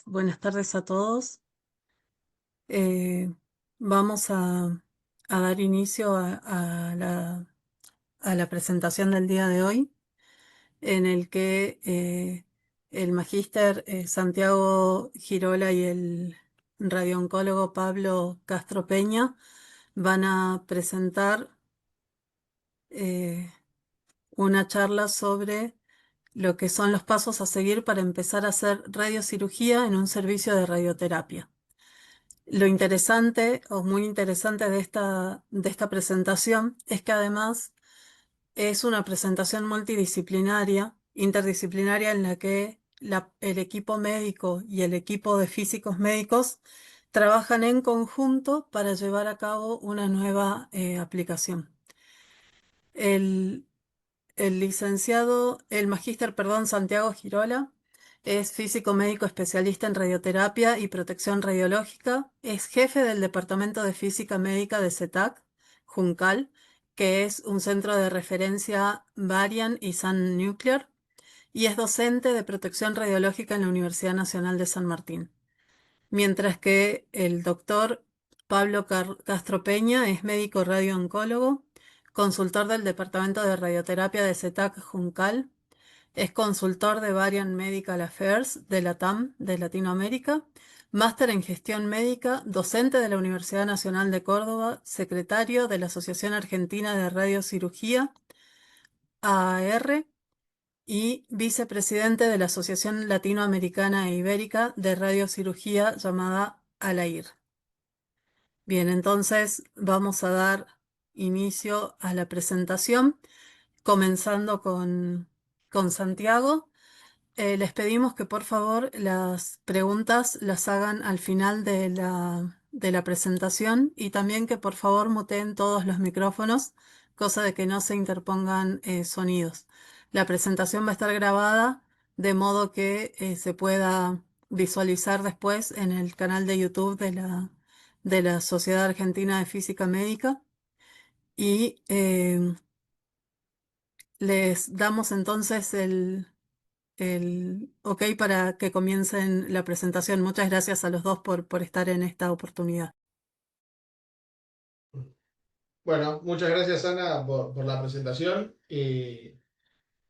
Buenas tardes a todos. Eh, Vamos a dar inicio a la presentación del día de hoy, en el que el magíster Santiago Girola y el radiooncólogo Pablo Castro Peña van a presentar eh, una charla sobre lo que son los pasos a seguir para empezar a hacer radiocirugía en un servicio de radioterapia. Lo interesante o muy interesante de esta presentación es que además es una presentación multidisciplinaria, interdisciplinaria, en la que el equipo médico y el equipo de físicos médicos trabajan en conjunto para llevar a cabo una nueva aplicación. El, el magíster, perdón, Santiago Girola es físico médico especialista en radioterapia y protección radiológica. Es jefe del Departamento de Física Médica de CETAC, Juncal, que es un centro de referencia Varian y Sun Nuclear, y es docente de protección radiológica en la Universidad Nacional de San Martín. Mientras que el doctor Pablo Castro Peña es médico radiooncólogo, consultor del Departamento de Radioterapia de CETAC Juncal, es consultor de Varian Medical Affairs de la TAM de Latinoamérica, máster en gestión médica, docente de la Universidad Nacional de Córdoba, secretario de la Asociación Argentina de Radiocirugía, AAR, y vicepresidente de la Asociación Latinoamericana e Ibérica de Radiocirugía llamada ALAIR. Bien, entonces vamos a dar inicio a la presentación, comenzando con Santiago. Les pedimos que por favor las preguntas las hagan al final de la presentación, y también que por favor muteen todos los micrófonos, cosa de que no se interpongan sonidos. La presentación va a estar grabada de modo que se pueda visualizar después en el canal de YouTube de la Sociedad Argentina de Física Médica. Y les damos entonces el ok para que comiencen la presentación. Muchas gracias a los dos por estar en esta oportunidad. Bueno, muchas gracias Ana por la presentación.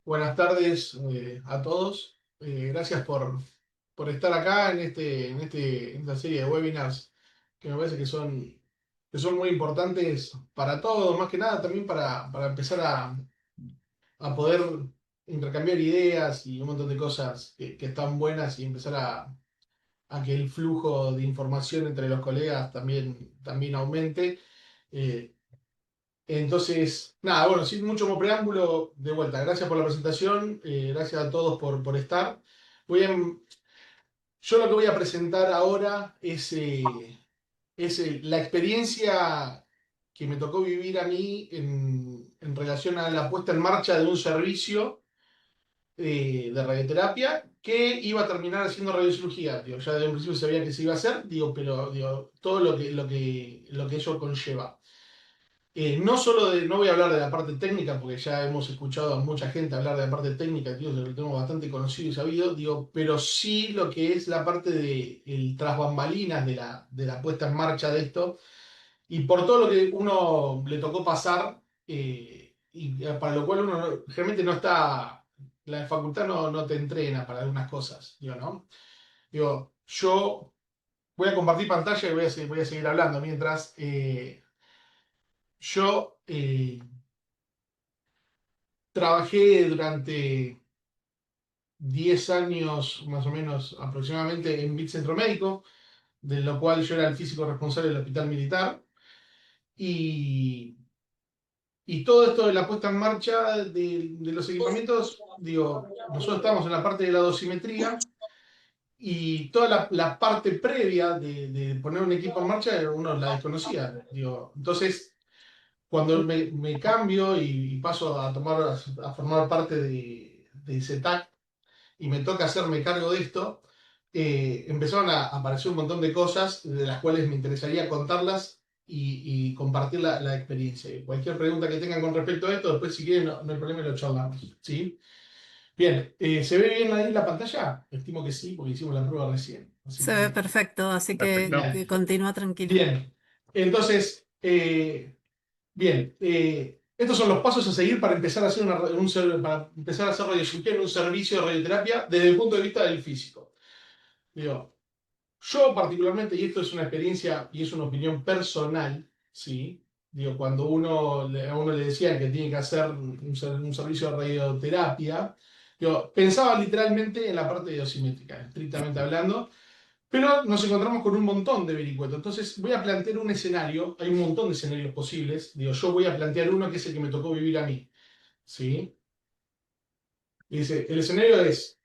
Buenas tardes a todos. Gracias por estar acá en esta serie de webinars que me parece que son muy importantes para todos, más que nada también para empezar a poder intercambiar ideas y un montón de cosas que están buenas y empezar a que el flujo de información entre los colegas también aumente. Eh, Entonces, nada, bueno, sin mucho más preámbulo, de vuelta, gracias por la presentación, gracias a todos por estar. Voy a, yo lo que voy a presentar ahora es la experiencia que me tocó vivir a mí en relación a la puesta en marcha de un servicio de radioterapia que iba a terminar haciendo radiocirugía. Digo, ya desde un principio sabía que se iba a hacer, digo, pero digo, todo lo que ello conlleva. No solo no voy a hablar de la parte técnica, porque ya hemos escuchado a mucha gente hablar de la parte técnica, tío, lo tenemos bastante conocido y sabido, digo, pero sí lo que es la parte de el tras bambalinas de la puesta en marcha de esto, y por todo lo que uno le tocó pasar, y para lo cual uno realmente no está, la facultad no te entrena para algunas cosas, digo, ¿no? Digo, yo voy a compartir pantalla y voy a seguir hablando mientras yo... trabajé durante 10 años, más o menos aproximadamente, en BIT Centro Médico, de lo cual yo era el físico responsable del hospital militar. Y, y todo esto de la puesta en marcha de los equipamientos, digo, nosotros estamos en la parte de la dosimetría y toda la parte previa de poner un equipo en marcha uno la desconocía. Digo, entonces, cuando me cambio y paso a formar parte de CETAC, y me toca hacerme cargo de esto, empezaron a aparecer un montón de cosas de las cuales me interesaría contarlas y compartir la experiencia. Y cualquier pregunta que tengan con respecto a esto, después si quieren, no hay problema, lo charlamos. ¿Sí? Bien, ¿se ve bien ahí la pantalla? Estimo que sí, porque hicimos la prueba recién. Así Se ve que, perfecto, así que Perfecto. genial. continúa tranquilo. Bien. Entonces, bien, estos son los pasos a seguir para empezar a hacer para empezar a hacer radiocirugía en un servicio de radioterapia desde el punto de vista del físico. Digo, yo particularmente, y esto es una experiencia y es una opinión personal, ¿sí? Digo, cuando a uno le decían que tiene que hacer un servicio de radioterapia, digo, pensaba literalmente en la parte de dosimétrica, estrictamente hablando, pero nos encontramos con un montón de vericuetos. Entonces voy a plantear un escenario, hay un montón de escenarios posibles, digo, yo voy a plantear uno que es el que me tocó vivir a mí, ¿sí? Y dice, el escenario es,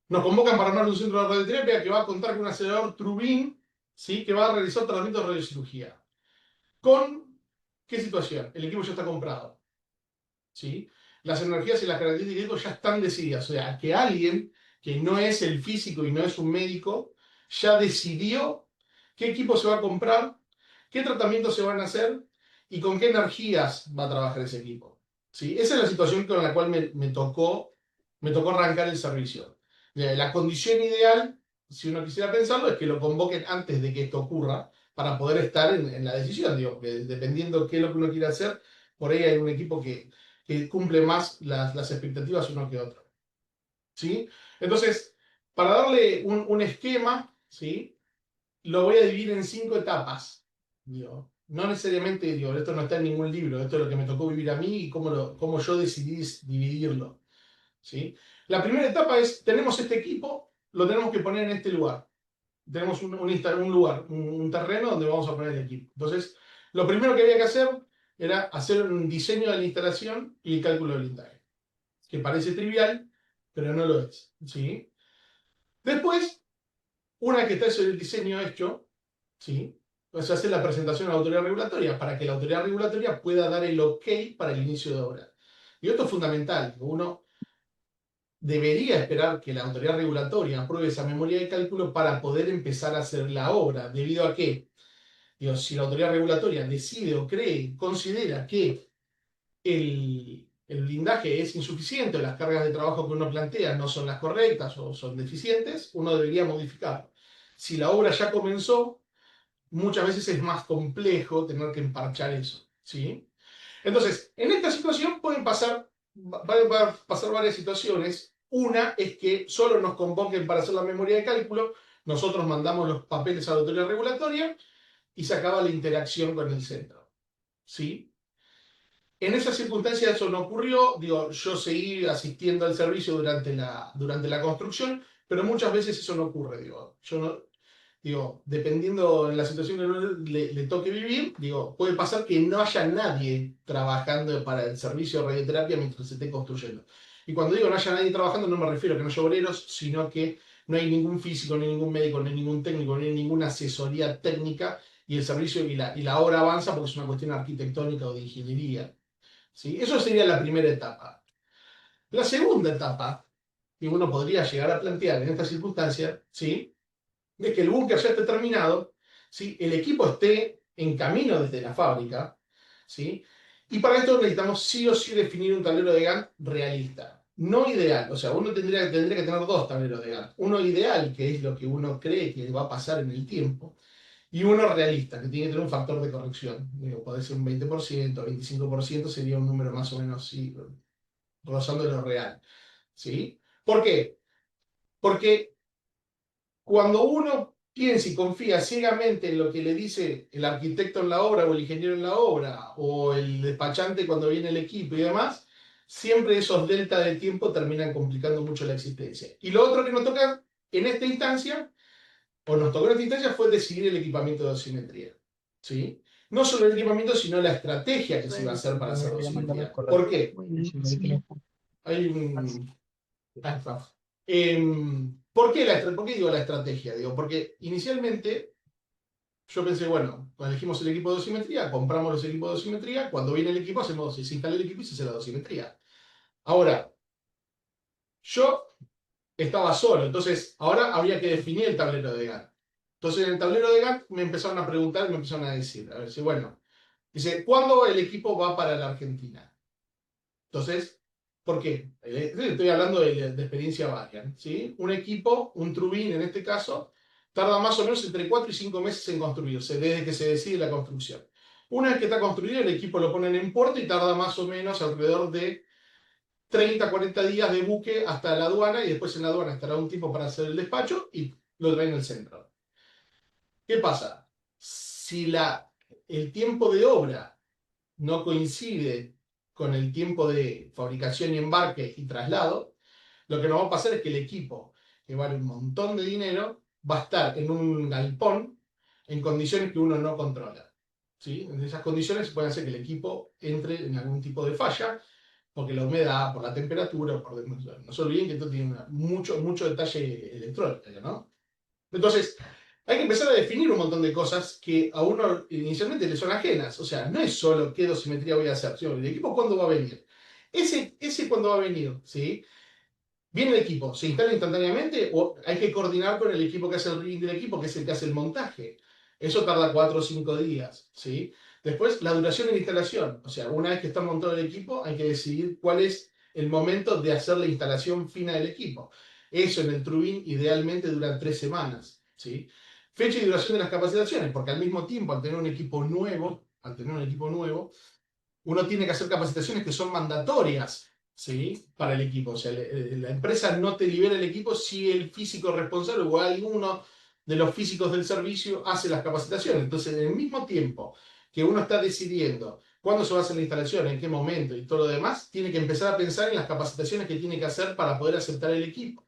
nos convocan para armar un centro de radioterapia que va a contar con un acelerador Trubin, ¿sí? Que va a realizar tratamientos de radiocirugía. ¿Con qué situación? El equipo ya está comprado, ¿sí? Las energías y las características del equipo ya están decididas. O sea, que alguien que no es el físico y no es un médico, ya decidió qué equipo se va a comprar, qué tratamientos se van a hacer y con qué energías va a trabajar ese equipo. ¿Sí? Esa es la situación con la cual me tocó arrancar el servicio. La condición ideal, si uno quisiera pensarlo, es que lo convoquen antes de que esto ocurra para poder estar en la decisión. Digo, que dependiendo qué es lo que uno quiere hacer, por ahí hay un equipo que cumple más las expectativas uno que otro. ¿Sí? Entonces, para darle un esquema, ¿sí? Lo voy a dividir en 5 etapas. Digo, no necesariamente, digo, esto no está en ningún libro, esto es lo que me tocó vivir a mí y cómo yo decidí dividirlo. ¿Sí? La primera etapa es, tenemos este equipo, lo tenemos que poner en este lugar. Tenemos un lugar, un terreno donde vamos a poner el equipo. Entonces, lo primero que había que hacer era hacer un diseño de la instalación y el cálculo del blindaje, que parece trivial, pero no lo es. ¿Sí? Después, una vez que está el diseño hecho, ¿sí? Pues hacer la presentación a la autoridad regulatoria para que la autoridad regulatoria pueda dar el ok para el inicio de obra. Y esto es fundamental. Uno debería esperar que la autoridad regulatoria apruebe esa memoria de cálculo para poder empezar a hacer la obra. ¿Debido a qué? Digo, si la autoridad regulatoria decide o cree, considera que el blindaje es insuficiente o las cargas de trabajo que uno plantea no son las correctas o son deficientes, uno debería modificarlo. Si la obra ya comenzó, muchas veces es más complejo tener que emparchar eso, ¿sí? Entonces, en esta situación va a pasar varias situaciones. Una es que solo nos convoquen para hacer la memoria de cálculo, nosotros mandamos los papeles a la autoridad regulatoria y se acaba la interacción con el centro, ¿sí? En esa circunstancia eso no ocurrió, digo, yo seguí asistiendo al servicio durante la construcción, pero muchas veces eso no ocurre, digo, yo no, digo, dependiendo en la situación que uno le toque vivir, digo, puede pasar que no haya nadie trabajando para el servicio de radioterapia mientras se esté construyendo. Y cuando digo no haya nadie trabajando, no me refiero a que no haya obreros, sino que no hay ningún físico, ni ningún médico, ni ningún técnico, ni ninguna asesoría técnica, y el servicio y la obra avanza porque es una cuestión arquitectónica o de ingeniería. ¿Sí? Eso sería la primera etapa. La segunda etapa, que uno podría llegar a plantear en esta circunstancia, ¿sí? Es que el búnker ya esté terminado, ¿sí? El equipo esté en camino desde la fábrica, ¿sí? Y para esto necesitamos sí o sí definir un tablero de Gantt realista. No ideal, o sea, uno tendría que tener 2 tableros de Gantt. Uno ideal, que es lo que uno cree que va a pasar en el tiempo, y uno realista, que tiene que tener un factor de corrección. Digo, puede ser un 20%, 25%, sería un número más o menos, sí, rozando lo real, ¿sí? ¿Por qué? Porque cuando uno piensa y confía ciegamente en lo que le dice el arquitecto en la obra o el ingeniero en la obra o el despachante cuando viene el equipo y demás, siempre esos delta de tiempo terminan complicando mucho la existencia. Y lo otro que nos toca en esta instancia, o nos tocó en esta instancia, fue decidir el equipamiento de dosimetría. ¿Sí? No solo el equipamiento, sino la estrategia que se iba a hacer para hacer dosimetría. ¿Por qué? Hay un, Ah, está. ¿Por qué digo la estrategia? Digo, porque inicialmente yo pensé, bueno, cuando elegimos el equipo de dosimetría, compramos los equipos de dosimetría, cuando viene el equipo, se instala el equipo y se hace la dosimetría. Ahora, yo estaba solo, entonces ahora había que definir el tablero de Gantt. Entonces en el tablero de Gantt me empezaron a preguntar, me empezaron a decir, a ver si, bueno, dice, ¿cuándo el equipo va para la Argentina? Entonces, ¿por qué? Estoy hablando de experiencia varia, ¿sí? Un equipo, un Trubin en este caso, tarda más o menos entre 4 y 5 meses en construirse, desde que se decide la construcción. Una vez que está construido, el equipo lo ponen en puerto y tarda más o menos alrededor de 30, 40 días de buque hasta la aduana y después en la aduana estará un tiempo para hacer el despacho y lo traen al centro. ¿Qué pasa? Si el tiempo de obra no coincide con el tiempo de fabricación y embarque y traslado, lo que nos va a pasar es que el equipo, que vale un montón de dinero, va a estar en un galpón en condiciones que uno no controla. ¿Sí? En esas condiciones pueden hacer que el equipo entre en algún tipo de falla, porque la humedad, por la temperatura, no se olviden que esto tiene mucho, mucho detalle electrónico, ¿no? Entonces, hay que empezar a definir un montón de cosas que a uno inicialmente le son ajenas. O sea, no es solo qué dosimetría voy a hacer, sino el equipo cuándo va a venir. Ese cuándo va a venir, ¿sí? Viene el equipo, ¿se instala instantáneamente o hay que coordinar con el equipo que hace el rigging del equipo, que es el que hace el montaje? Eso tarda 4 o 5 días, ¿sí? Después, la duración de la instalación. O sea, una vez que está montado el equipo, hay que decidir cuál es el momento de hacer la instalación fina del equipo. Eso en el Trubin idealmente dura 3 semanas, ¿sí? Fecha y duración de las capacitaciones, porque al mismo tiempo, al tener un equipo nuevo, uno tiene que hacer capacitaciones que son mandatorias, ¿sí? Para el equipo. O sea, la empresa no te libera el equipo si el físico responsable o alguno de los físicos del servicio hace las capacitaciones. Entonces, en el mismo tiempo que uno está decidiendo cuándo se va a hacer la instalación, en qué momento y todo lo demás, tiene que empezar a pensar en las capacitaciones que tiene que hacer para poder aceptar el equipo,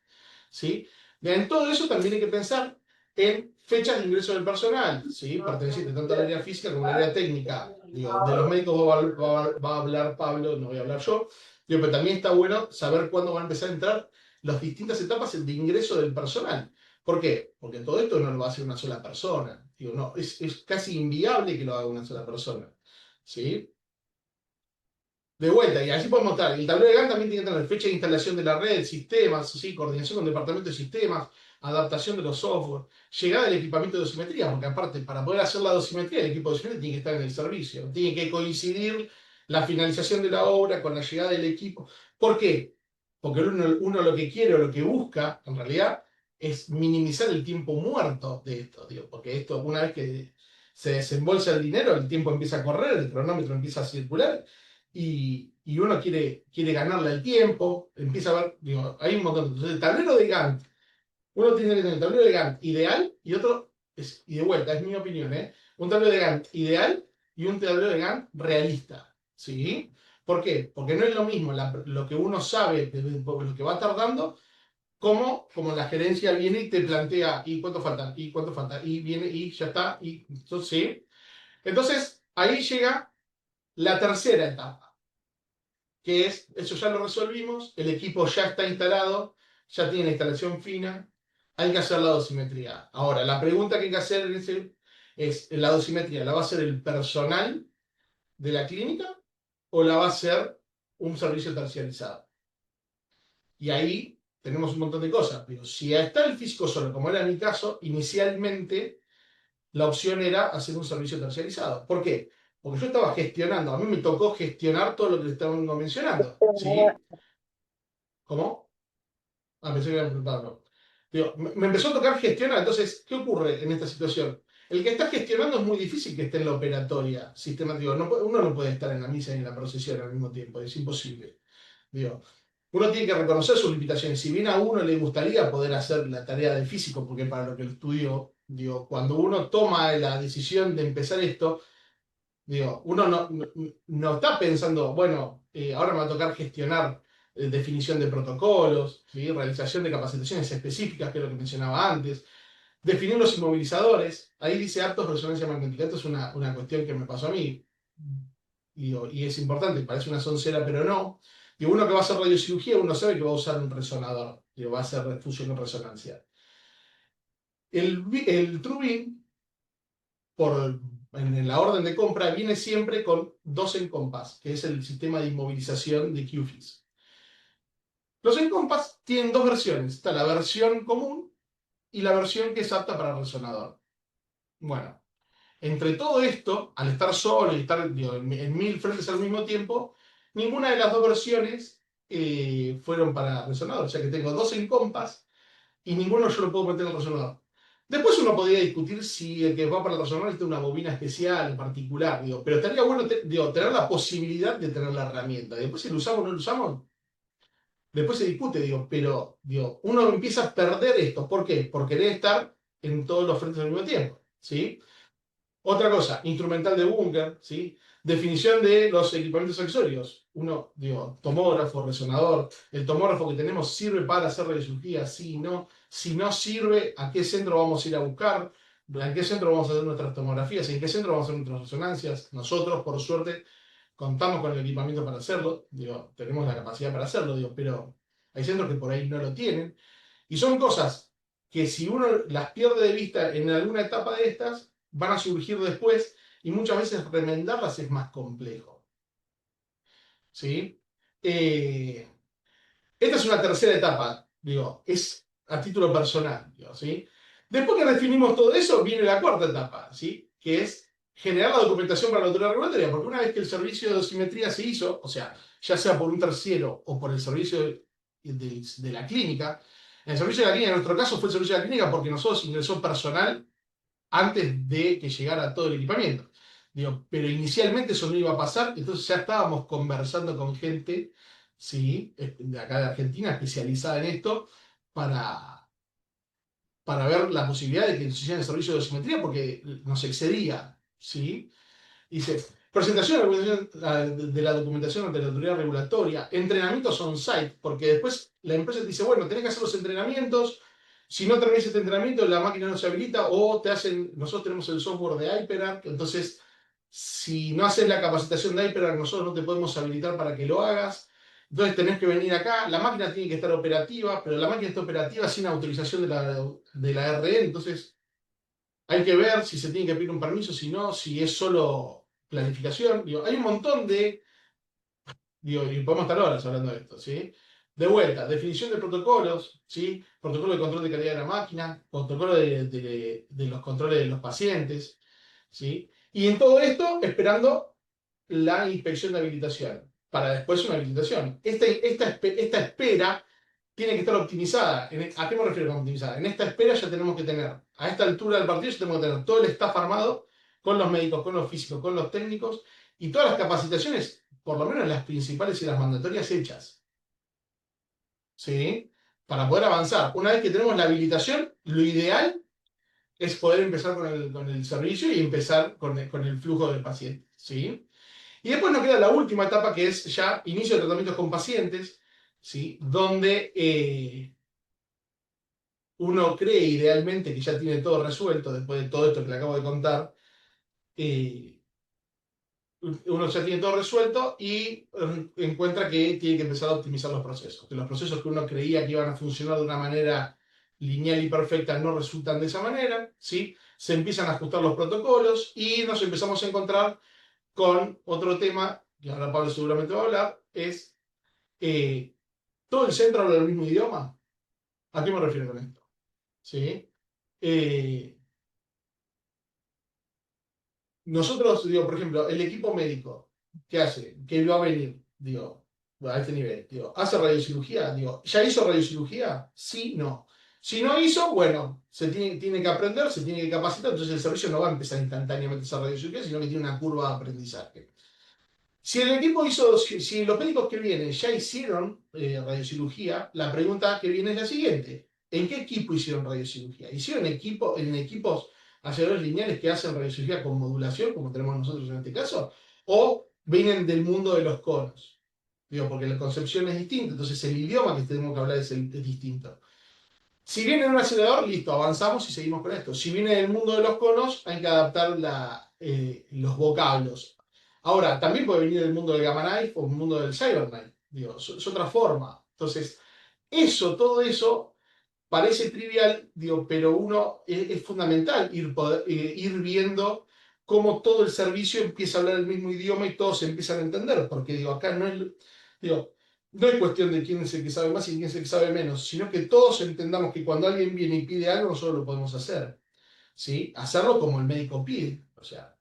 ¿sí? En todo eso también hay que pensar en fechas de ingreso del personal, ¿sí? Perteneciente tanto al área física como al área técnica. Digo, de los médicos va a hablar Pablo, no voy a hablar yo. Digo, pero también está bueno saber cuándo van a empezar a entrar las distintas etapas de ingreso del personal. ¿Por qué? Porque todo esto no lo va a hacer una sola persona. Digo, no, es casi inviable que lo haga una sola persona, ¿sí? De vuelta, y así podemos mostrar. El tablero de Gantt también tiene que tener fecha de instalación de la red, sistemas, ¿sí? Coordinación con departamento de sistemas, adaptación de los software, llegada del equipamiento de dosimetría, porque aparte, para poder hacer la dosimetría, el equipo de dosimetría tiene que estar en el servicio. Tiene que coincidir la finalización de la obra con la llegada del equipo. ¿Por qué? Porque uno lo que quiere o lo que busca, en realidad, es minimizar el tiempo muerto de esto, digo, porque esto, una vez que se desembolsa el dinero, el tiempo empieza a correr, el cronómetro empieza a circular y uno quiere ganarle el tiempo, empieza a ver, digo, hay un montón. Entonces, el tablero de Gantt, uno tiene que tener el tablero de Gantt ideal y otro, y de vuelta, es mi opinión, ¿eh? Un tablero de Gantt ideal y un tablero de Gantt realista, ¿sí? ¿Por qué? Porque no es lo mismo lo que uno sabe de lo que va tardando, como la gerencia viene y te plantea, ¿y cuánto falta? ¿Y cuánto falta? Y viene y ya está, y entonces, ¿sí? Entonces, ahí llega la tercera etapa que es, eso ya lo resolvimos, el equipo ya está instalado, ya tiene la instalación fina, hay que hacer la dosimetría. Ahora, la pregunta que hay que hacer es, ¿la dosimetría la va a hacer el personal de la clínica o la va a hacer un servicio terciarizado? Y ahí tenemos un montón de cosas, pero si está el físico solo, como era mi caso, inicialmente la opción era hacer un servicio terciarizado. ¿Por qué? Porque yo estaba gestionando, a mí me tocó gestionar todo lo que le estaban mencionando, ¿sí? ¿Cómo? Ah, pensé que iba a preguntarlo. Digo, me empezó a tocar gestionar, entonces, ¿qué ocurre en esta situación? El que está gestionando es muy difícil que esté en la operatoria sistemática. Uno no puede estar en la misa y en la procesión al mismo tiempo, es imposible. Digo, uno tiene que reconocer sus limitaciones. Si bien a uno le gustaría poder hacer la tarea de físico, porque para lo que lo estudió, digo, cuando uno toma la decisión de empezar esto, digo, uno no está pensando, bueno, ahora me va a tocar gestionar definición de protocolos, ¿sí? Realización de capacitaciones específicas, que es lo que mencionaba antes, definir los inmovilizadores. Ahí dice aptos resonancia magnética. Esto es una cuestión que me pasó a mí. Digo, y es importante, parece una soncera, pero no. Digo, uno que va a hacer radiocirugía, uno sabe que va a usar un resonador, digo, va a hacer fusión con resonancia. El Trubin en la orden de compra viene siempre con dos Encompass, que es el sistema de inmovilización de QFIS. Los Encompass tienen dos versiones. Está la versión común y la versión que es apta para resonador. Bueno, entre todo esto, al estar solo y estar digo, en 1000 frentes al mismo tiempo, ninguna de las dos versiones fueron para resonador. O sea que tengo dos Encompass y ninguno yo lo puedo meter en el resonador. Después uno podría discutir si el que va para el racional necesita una bobina especial, en particular, digo, pero estaría bueno digo, tener la posibilidad de tener la herramienta. Después si lo usamos o no lo usamos, después se discute, digo, pero digo, uno empieza a perder esto. ¿Por qué? Por querer estar en todos los frentes al mismo tiempo, ¿sí? Otra cosa, instrumental de búnker, ¿sí? Definición de los equipamientos accesorios. Uno, digo, tomógrafo, resonador. El tomógrafo que tenemos sirve para hacer radiocirugía, sí, no. Si no sirve, ¿a qué centro vamos a ir a buscar? ¿En qué centro vamos a hacer nuestras tomografías? ¿En qué centro vamos a hacer nuestras resonancias? Nosotros, por suerte, contamos con el equipamiento para hacerlo. Digo, tenemos la capacidad para hacerlo, digo, pero hay centros que por ahí no lo tienen. Y son cosas que si uno las pierde de vista en alguna etapa de estas, van a surgir después y muchas veces remendarlas es más complejo. ¿Sí? Eh, Esta es una tercera etapa, digo, es a título personal, digo, ¿sí? Después que definimos todo eso, viene la cuarta etapa, ¿sí? Que es generar la documentación para la autoridad regulatoria, porque una vez que el servicio de dosimetría se hizo, o sea, ya sea por un tercero o por el servicio de la clínica, en el servicio de la clínica, en nuestro caso fue el servicio de la clínica porque nosotros ingresó personal antes de que llegara todo el equipamiento. Digo, pero inicialmente eso no iba a pasar, entonces ya estábamos conversando con gente, sí, de acá de Argentina, especializada en esto, para, para ver la posibilidad de que nos hicieran el servicio de dosimetría porque nos excedía, ¿sí? Dice, presentación de la documentación ante la autoridad regulatoria, entrenamientos on-site, porque después la empresa te dice, bueno, tenés que hacer los entrenamientos, si no terminas este entrenamiento, la máquina no se habilita, o te hacen, nosotros tenemos el software de HyperArk, entonces, si no haces la capacitación de HyperArk, nosotros no te podemos habilitar para que lo hagas, entonces tenés que venir acá, la máquina tiene que estar operativa, pero la máquina está operativa sin autorización de la RN, entonces hay que ver si se tiene que pedir un permiso, si no, si es solo planificación. Digo, hay un montón de. Digo, y podemos estar horas hablando de esto, ¿sí? De vuelta, definición de protocolos, ¿sí? Protocolo de control de calidad de la máquina, protocolo de los controles de los pacientes, ¿sí? Y en todo esto, esperando la inspección de habilitación, para después una habilitación. Esta espera tiene que estar optimizada. ¿A qué me refiero con optimizada? En esta espera ya tenemos que tener, a esta altura del partido, ya tenemos que tener todo el staff armado, con los médicos, con los físicos, con los técnicos, y todas las capacitaciones, por lo menos las principales y las mandatorias hechas. ¿Sí? Para poder avanzar. Una vez que tenemos la habilitación, lo ideal es poder empezar con el servicio y empezar con el flujo del paciente. ¿Sí? Y después nos queda la última etapa que es ya inicio de tratamientos con pacientes, ¿sí? Donde uno cree idealmente que ya tiene todo resuelto después de todo esto que le acabo de contar. eh, Uno ya tiene todo resuelto y encuentra que tiene que empezar a optimizar los procesos. Que los procesos que uno creía que iban a funcionar de una manera lineal y perfecta no resultan de esa manera, ¿sí? Se empiezan a ajustar los protocolos y nos empezamos a encontrar con otro tema, que ahora Pablo seguramente va a hablar, es eh, ¿todo el centro habla el mismo idioma? ¿A qué me refiero con esto? ¿Sí? Eh, Nosotros, digo, por ejemplo, el equipo médico, ¿qué hace? ¿Qué va a venir? Digo, a este nivel, digo, ¿hace radiocirugía? Digo, ¿ya hizo radiocirugía? Sí, no. Si no hizo, bueno, se tiene que aprender, se tiene que capacitar, entonces el servicio no va a empezar instantáneamente a hacer radiocirugía, sino que tiene una curva de aprendizaje. Si el equipo hizo, si los médicos que vienen ya hicieron radiocirugía, la pregunta que viene es la siguiente. ¿En qué equipo hicieron radiocirugía? ¿Hicieron en equipos hacedores lineales que hacen radiocirugía con modulación, como tenemos nosotros en este caso? ¿O vienen del mundo de los conos? Digo, porque la concepción es distinta, entonces el idioma que tenemos que hablar es distinto. Si viene en un acelerador, listo, avanzamos y seguimos con esto. Si viene del mundo de los conos, hay que adaptar los vocablos. Ahora, también puede venir del mundo del Gamma Knife o del mundo del Cyberknife. Digo, es otra forma. Entonces, todo eso parece trivial, digo, pero es fundamental ir viendo cómo todo el servicio empieza a hablar el mismo idioma y todos se empiezan a entender, porque digo, acá digo, no es cuestión de quién es el que sabe más y quién es el que sabe menos, sino que todos entendamos que cuando alguien viene y pide algo, nosotros lo podemos hacer, ¿sí? Hacerlo como el médico pide, o sea,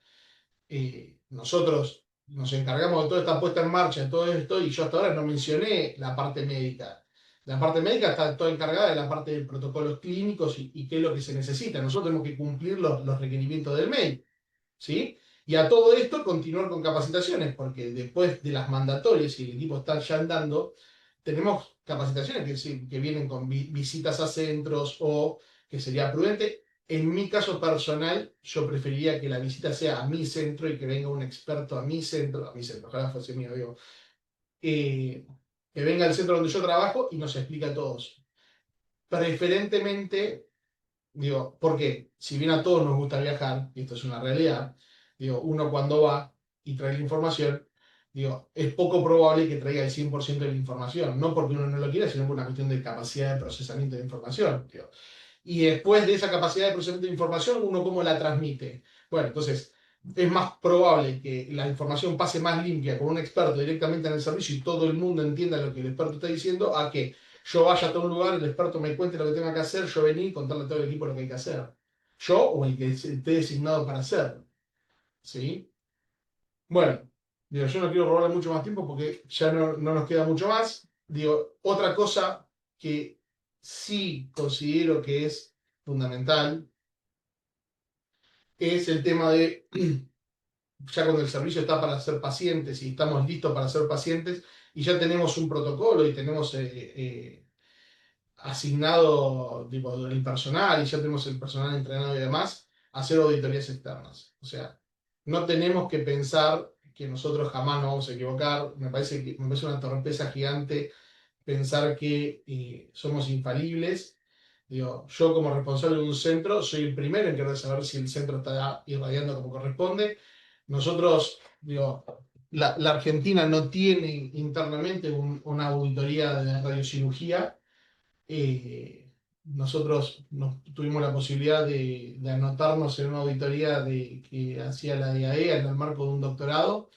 nosotros nos encargamos de toda esta puesta en marcha, de todo esto, y yo hasta ahora no mencioné la parte médica. La parte médica está toda encargada de la parte de protocolos clínicos y qué es lo que se necesita. Nosotros tenemos que cumplir los requerimientos del médico, ¿sí? Y a todo esto continuar con capacitaciones, porque después de las mandatorias y el equipo está ya andando, tenemos capacitaciones que, sí, que vienen con visitas a centros o que sería prudente. En mi caso personal, yo preferiría que la visita sea a mi centro y que venga un experto a mi centro, ojalá fuese mío, digo, eh, que venga al centro donde yo trabajo y nos explica a todos. Preferentemente, digo, porque si bien a todos nos gusta viajar, y esto es una realidad, digo, uno cuando va y trae la información, digo, es poco probable que traiga el 100% de la información, no porque uno no lo quiera, sino por una cuestión de capacidad de procesamiento de información. Digo. Y después de esa capacidad de procesamiento de información, uno cómo la transmite. Bueno, entonces, es más probable que la información pase más limpia con un experto directamente en el servicio y todo el mundo entienda lo que el experto está diciendo, a que yo vaya a todo un lugar, el experto me cuente lo que tenga que hacer, yo vení y contarle a todo el equipo lo que hay que hacer. Yo o el que esté designado para hacerlo. ¿Sí? Bueno, digo, yo no quiero robarle mucho más tiempo porque ya no nos queda mucho más. Digo, otra cosa que sí considero que es fundamental es el tema de, ya cuando el servicio está para ser pacientes y estamos listos para ser pacientes y ya tenemos un protocolo y tenemos asignado tipo, el personal y ya tenemos el personal entrenado y demás, hacer auditorías externas. O sea, no tenemos que pensar que nosotros jamás nos vamos a equivocar. Me parece una torpeza gigante pensar que somos infalibles. Digo, yo como responsable de un centro soy el primero en querer saber si el centro está irradiando como corresponde. Nosotros, digo, la Argentina no tiene internamente una auditoría de radiocirugía. Nosotros tuvimos la posibilidad de anotarnos en una auditoría que hacía la DIAE en el marco de un doctorado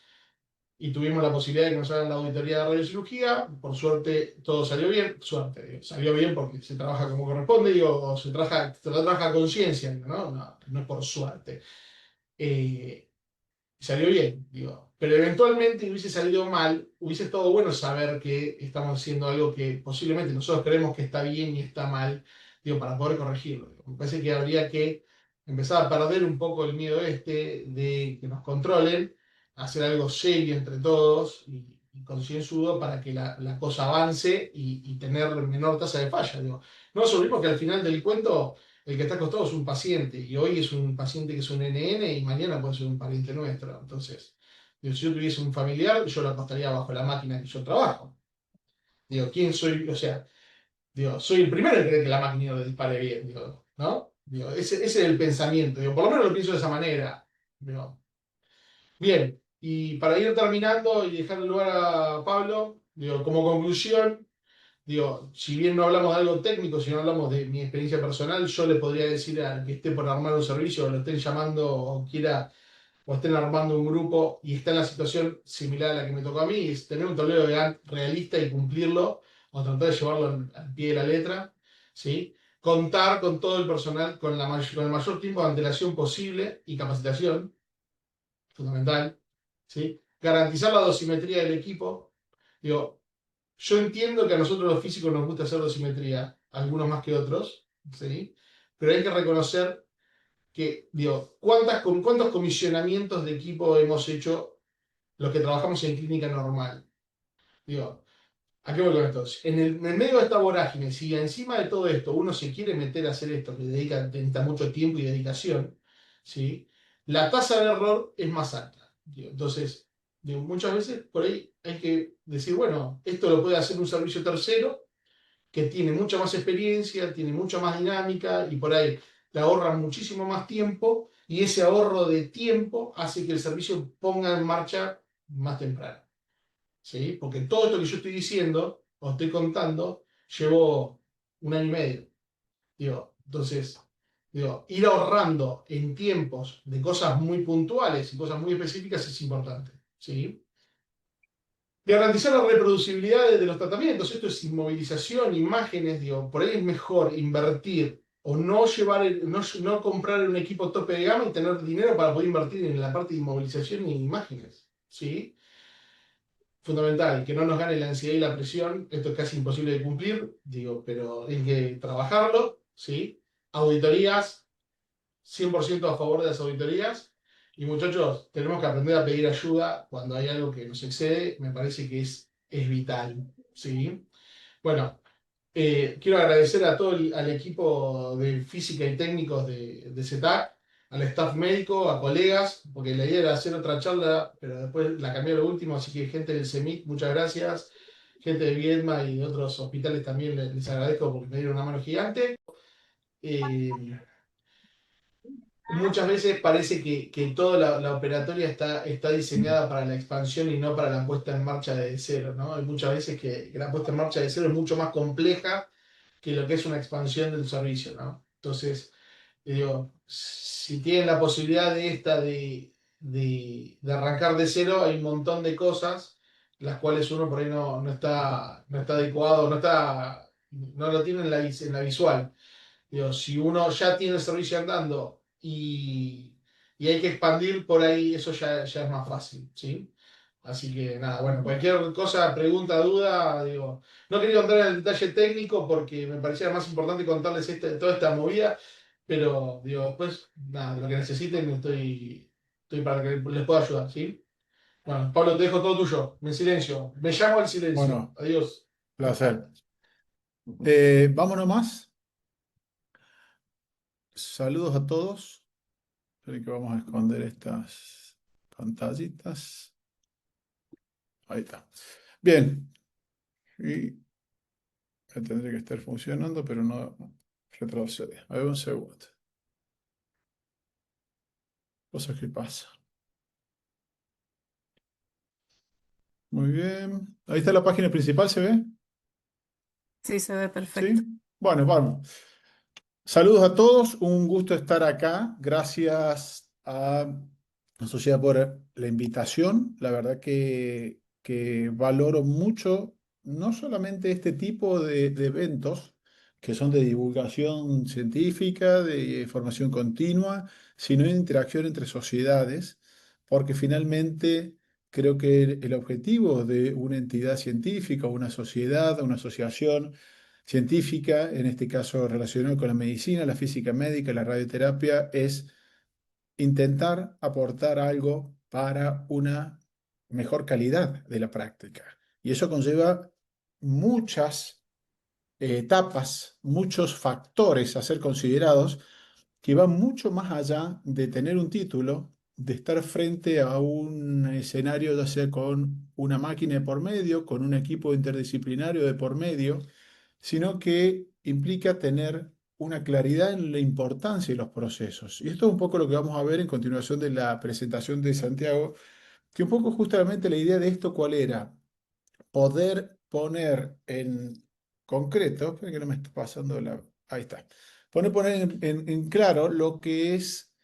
y tuvimos la posibilidad de que nos hagan la auditoría de radiocirugía. Por suerte todo salió bien, suerte, digo, salió bien porque se trabaja como corresponde, digo, o se trabaja a conciencia, no es por suerte. Eh, Salió bien, digo. Pero eventualmente hubiese salido mal, hubiese estado bueno saber que estamos haciendo algo que posiblemente nosotros creemos que está bien y está mal, digo, para poder corregirlo. Digo. Me parece que habría que empezar a perder un poco el miedo este de que nos controlen, hacer algo serio entre todos y concienzudo para que la cosa avance y tener menor tasa de falla. Digo. No nos olvidemos que al final del cuento el que está acostado es un paciente y hoy es un paciente que es un NN y mañana puede ser un pariente nuestro. Entonces, digo, si yo tuviese un familiar, yo lo acostaría bajo la máquina que yo trabajo. Digo, ¿quién soy? O sea, digo, soy el primero en creer que la máquina le dispare bien, digo, ¿no? Digo, ese es el pensamiento. Digo, por lo menos lo pienso de esa manera. Digo, bien, y para ir terminando y dejar el lugar a Pablo, digo, como conclusión. Digo, si bien no hablamos de algo técnico, si no hablamos de mi experiencia personal, yo le podría decir al que esté por armar un servicio, o lo estén llamando o quiera, o estén armando un grupo y está en la situación similar a la que me tocó a mí, es tener un tablero de Gantt realista y cumplirlo, o tratar de llevarlo al pie de la letra, ¿sí? Contar con todo el personal con el mayor tiempo de antelación posible y capacitación, fundamental, ¿sí? Garantizar la dosimetría del equipo. Digo, yo entiendo que a nosotros los físicos nos gusta hacer dosimetría, algunos más que otros, ¿sí? Pero hay que reconocer que, digo, con cuántos comisionamientos de equipo hemos hecho los que trabajamos en clínica normal? Digo, ¿a qué voy con esto? En medio de esta vorágine, si encima de todo esto uno se quiere meter a hacer esto, que necesita mucho tiempo y dedicación, ¿sí? La tasa de error es más alta. Digo, entonces, digo, muchas veces por ahí hay que decir, bueno, esto lo puede hacer un servicio tercero que tiene mucha más experiencia, tiene mucha más dinámica y por ahí te ahorran muchísimo más tiempo y ese ahorro de tiempo hace que el servicio ponga en marcha más temprano. ¿Sí? Porque todo esto que yo estoy diciendo o estoy contando llevó un año y medio. Digo, entonces, digo, ir ahorrando en tiempos de cosas muy puntuales y cosas muy específicas es importante. ¿Sí? Garantizar la reproducibilidad de los tratamientos, esto es inmovilización, imágenes, digo, por ahí es mejor invertir o no llevar, no comprar un equipo tope de gama y tener dinero para poder invertir en la parte de inmovilización y imágenes, ¿sí? fundamental, que no nos gane la ansiedad y la presión. Esto es casi imposible de cumplir, digo, pero hay que trabajarlo, ¿sí? Auditorías, 100% a favor de las auditorías. Y muchachos, tenemos que aprender a pedir ayuda cuando hay algo que nos excede, me parece que es vital, ¿sí? Bueno, quiero agradecer a todo al equipo de física y técnicos de CETAC, al staff médico, a colegas, porque la idea era hacer otra charla, pero después la cambié a lo último, así que gente del CEMIC, muchas gracias. Gente de Viedma y de otros hospitales también les agradezco porque me dieron una mano gigante. Eh, Muchas veces parece que toda la operatoria está diseñada para la expansión y no para la puesta en marcha de cero, ¿no? Hay muchas veces que la puesta en marcha de cero es mucho más compleja que lo que es una expansión del servicio, ¿no? Entonces, digo, si tienen la posibilidad de de arrancar de cero, hay un montón de cosas las cuales uno por ahí no está adecuado, no lo tiene en en la visual. Digo, si uno ya tiene el servicio andando y hay que expandir por ahí, eso ya es más fácil, ¿sí? Así que nada, bueno, cualquier cosa, pregunta, duda, digo, no quería entrar en el detalle técnico porque me parecía más importante contarles toda esta movida, pero digo, después, nada, lo que necesiten, estoy para que les pueda ayudar, ¿sí? Bueno, Pablo, te dejo todo tuyo, en silencio. Me llamo al silencio. Bueno, Adiós. placer. Vámonos más. Saludos a todos. Esperen que vamos a esconder estas pantallitas. Ahí está. Bien. Y tendría que estar funcionando, pero no retrocede. A ver un segundo. Cosas que pasan. Muy bien. Ahí está la página principal, ¿se ve? Sí, se ve perfecto. ¿Sí? Bueno, vamos. Saludos a todos, un gusto estar acá. Gracias a la sociedad por la invitación. La verdad que valoro mucho no solamente este tipo de eventos que son de divulgación científica, de formación continua, sino de interacción entre sociedades, porque finalmente creo que el objetivo de una entidad científica, una sociedad, una asociación, científica, en este caso relacionado con la medicina, la física médica, la radioterapia, es intentar aportar algo para una mejor calidad de la práctica. Y eso conlleva muchas etapas, muchos factores a ser considerados que van mucho más allá de tener un título, de estar frente a un escenario, ya sea con una máquina de por medio, con un equipo interdisciplinario de por medio, sino que implica tener una claridad en la importancia de los procesos. Y esto es un poco lo que vamos a ver en continuación de la presentación de Santiago, que un poco justamente la idea de esto, ¿cuál era? Poder poner en concreto, espera que no me está pasando la... Ahí está. Poner en claro lo que es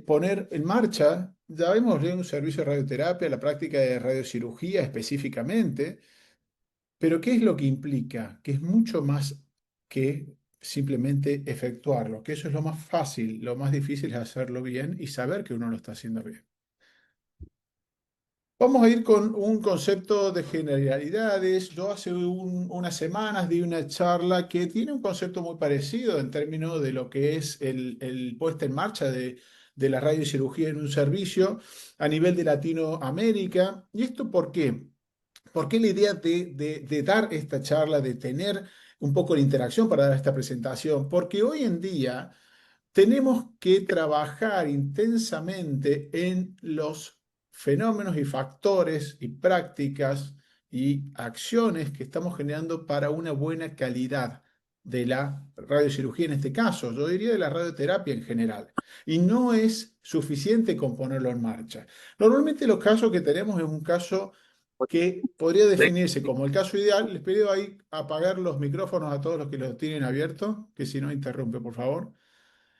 poner en marcha, ya vemos un servicio de radioterapia, la práctica de radiocirugía específicamente, pero ¿qué es lo que implica? Que es mucho más que simplemente efectuarlo, que eso es lo más fácil, lo más difícil es hacerlo bien y saber que uno lo está haciendo bien. Vamos a ir con un concepto de generalidades. Yo hace unas semanas di una charla que tiene un concepto muy parecido en términos de lo que es el puesta en marcha de la radiocirugía en un servicio a nivel de Latinoamérica. ¿Y esto por qué? ¿Por qué la idea de dar esta charla, de tener un poco de interacción para dar esta presentación? Porque hoy en día tenemos que trabajar intensamente en los fenómenos y factores y prácticas y acciones que estamos generando para una buena calidad de la radiocirugía en este caso, yo diría de la radioterapia en general. Y no es suficiente con ponerlo en marcha. Normalmente los casos que tenemos es un caso que podría definirse como el caso ideal. Les pido ahí apagar los micrófonos a todos los que los tienen abiertos, que si no interrumpe, por favor.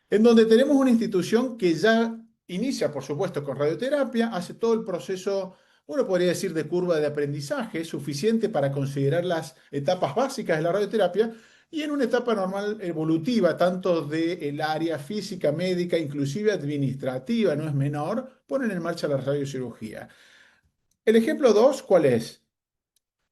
En donde tenemos una institución que ya inicia, por supuesto, con radioterapia, hace todo el proceso, uno podría decir, de curva de aprendizaje, suficiente para considerar las etapas básicas de la radioterapia, y en una etapa normal evolutiva, tanto del área física, médica, inclusive administrativa, no es menor, ponen en marcha la radiocirugía. El ejemplo 2, ¿cuál es?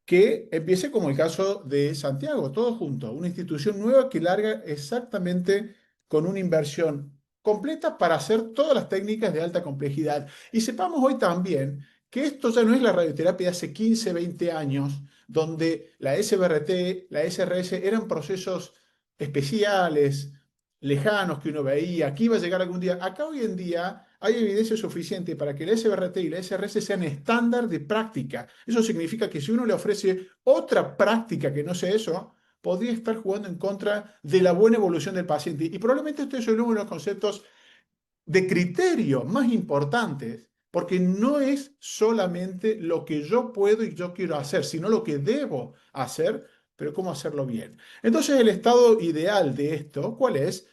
Que empiece como el caso de Santiago, todo junto, una institución nueva que larga exactamente con una inversión completa para hacer todas las técnicas de alta complejidad. Y sepamos hoy también que esto ya no es la radioterapia de hace 15, 20 años, donde la SBRT, la SRS eran procesos especiales, lejanos que uno veía, que iba a llegar algún día. Acá hoy en día hay evidencia suficiente para que la SBRT y la SRS sean estándar de práctica. Eso significa que si uno le ofrece otra práctica que no sea eso, podría estar jugando en contra de la buena evolución del paciente. Y probablemente esto es uno de los conceptos de criterio más importantes, porque no es solamente lo que yo puedo y yo quiero hacer, sino lo que debo hacer, pero cómo hacerlo bien. Entonces, el estado ideal de esto, ¿cuál es?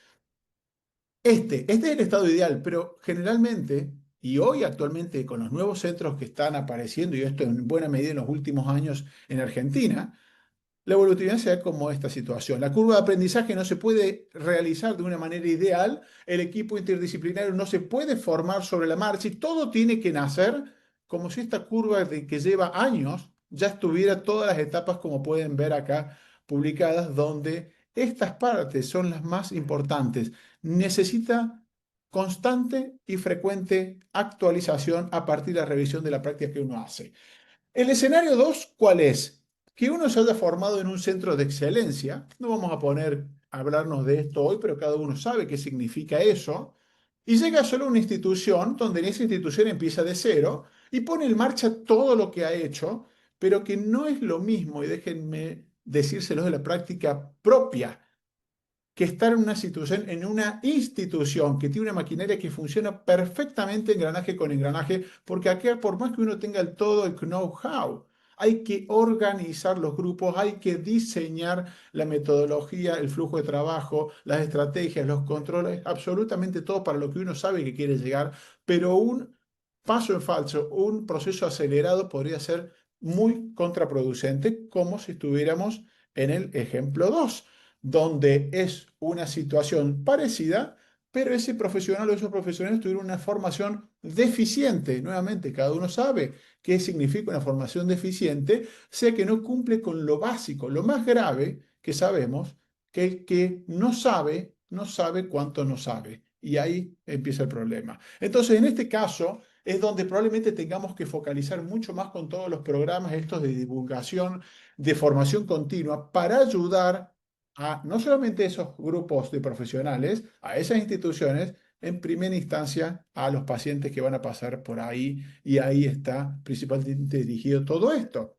Este es el estado ideal, pero generalmente, y hoy actualmente con los nuevos centros que están apareciendo, y esto en buena medida en los últimos años en Argentina, la evolutividad se da como esta situación. La curva de aprendizaje no se puede realizar de una manera ideal, el equipo interdisciplinario no se puede formar sobre la marcha y todo tiene que nacer como si esta curva que lleva años ya estuviera todas las etapas como pueden ver acá publicadas, donde estas partes son las más importantes. Necesita constante y frecuente actualización a partir de la revisión de la práctica que uno hace. El escenario 2, ¿cuál es? Que uno se haya formado en un centro de excelencia. No vamos a poner a hablarnos de esto hoy, pero cada uno sabe qué significa eso. Y llega solo a una institución donde en esa institución empieza de cero y pone en marcha todo lo que ha hecho, pero que no es lo mismo, y déjenme decírselo de la práctica propia, que estar en una situación, en una institución que tiene una maquinaria que funciona perfectamente engranaje con engranaje, porque aquí, por más que uno tenga todo el know-how, hay que organizar los grupos, hay que diseñar la metodología, el flujo de trabajo, las estrategias, los controles, absolutamente todo para lo que uno sabe que quiere llegar, pero un paso en falso, un proceso acelerado podría ser muy contraproducente, como si estuviéramos en el ejemplo 2 donde es una situación parecida, pero ese profesional o esos profesionales tuvieron una formación deficiente. Nuevamente, cada uno sabe qué significa una formación deficiente, sea que no cumple con lo básico, lo más grave que sabemos, que el que no sabe, no sabe cuánto no sabe. Y ahí empieza el problema. Entonces, en este caso, es donde probablemente tengamos que focalizar mucho más con todos los programas estos de divulgación, de formación continua, para ayudar a no solamente esos grupos de profesionales, a esas instituciones, en primera instancia a los pacientes que van a pasar por ahí, y ahí está principalmente dirigido todo esto.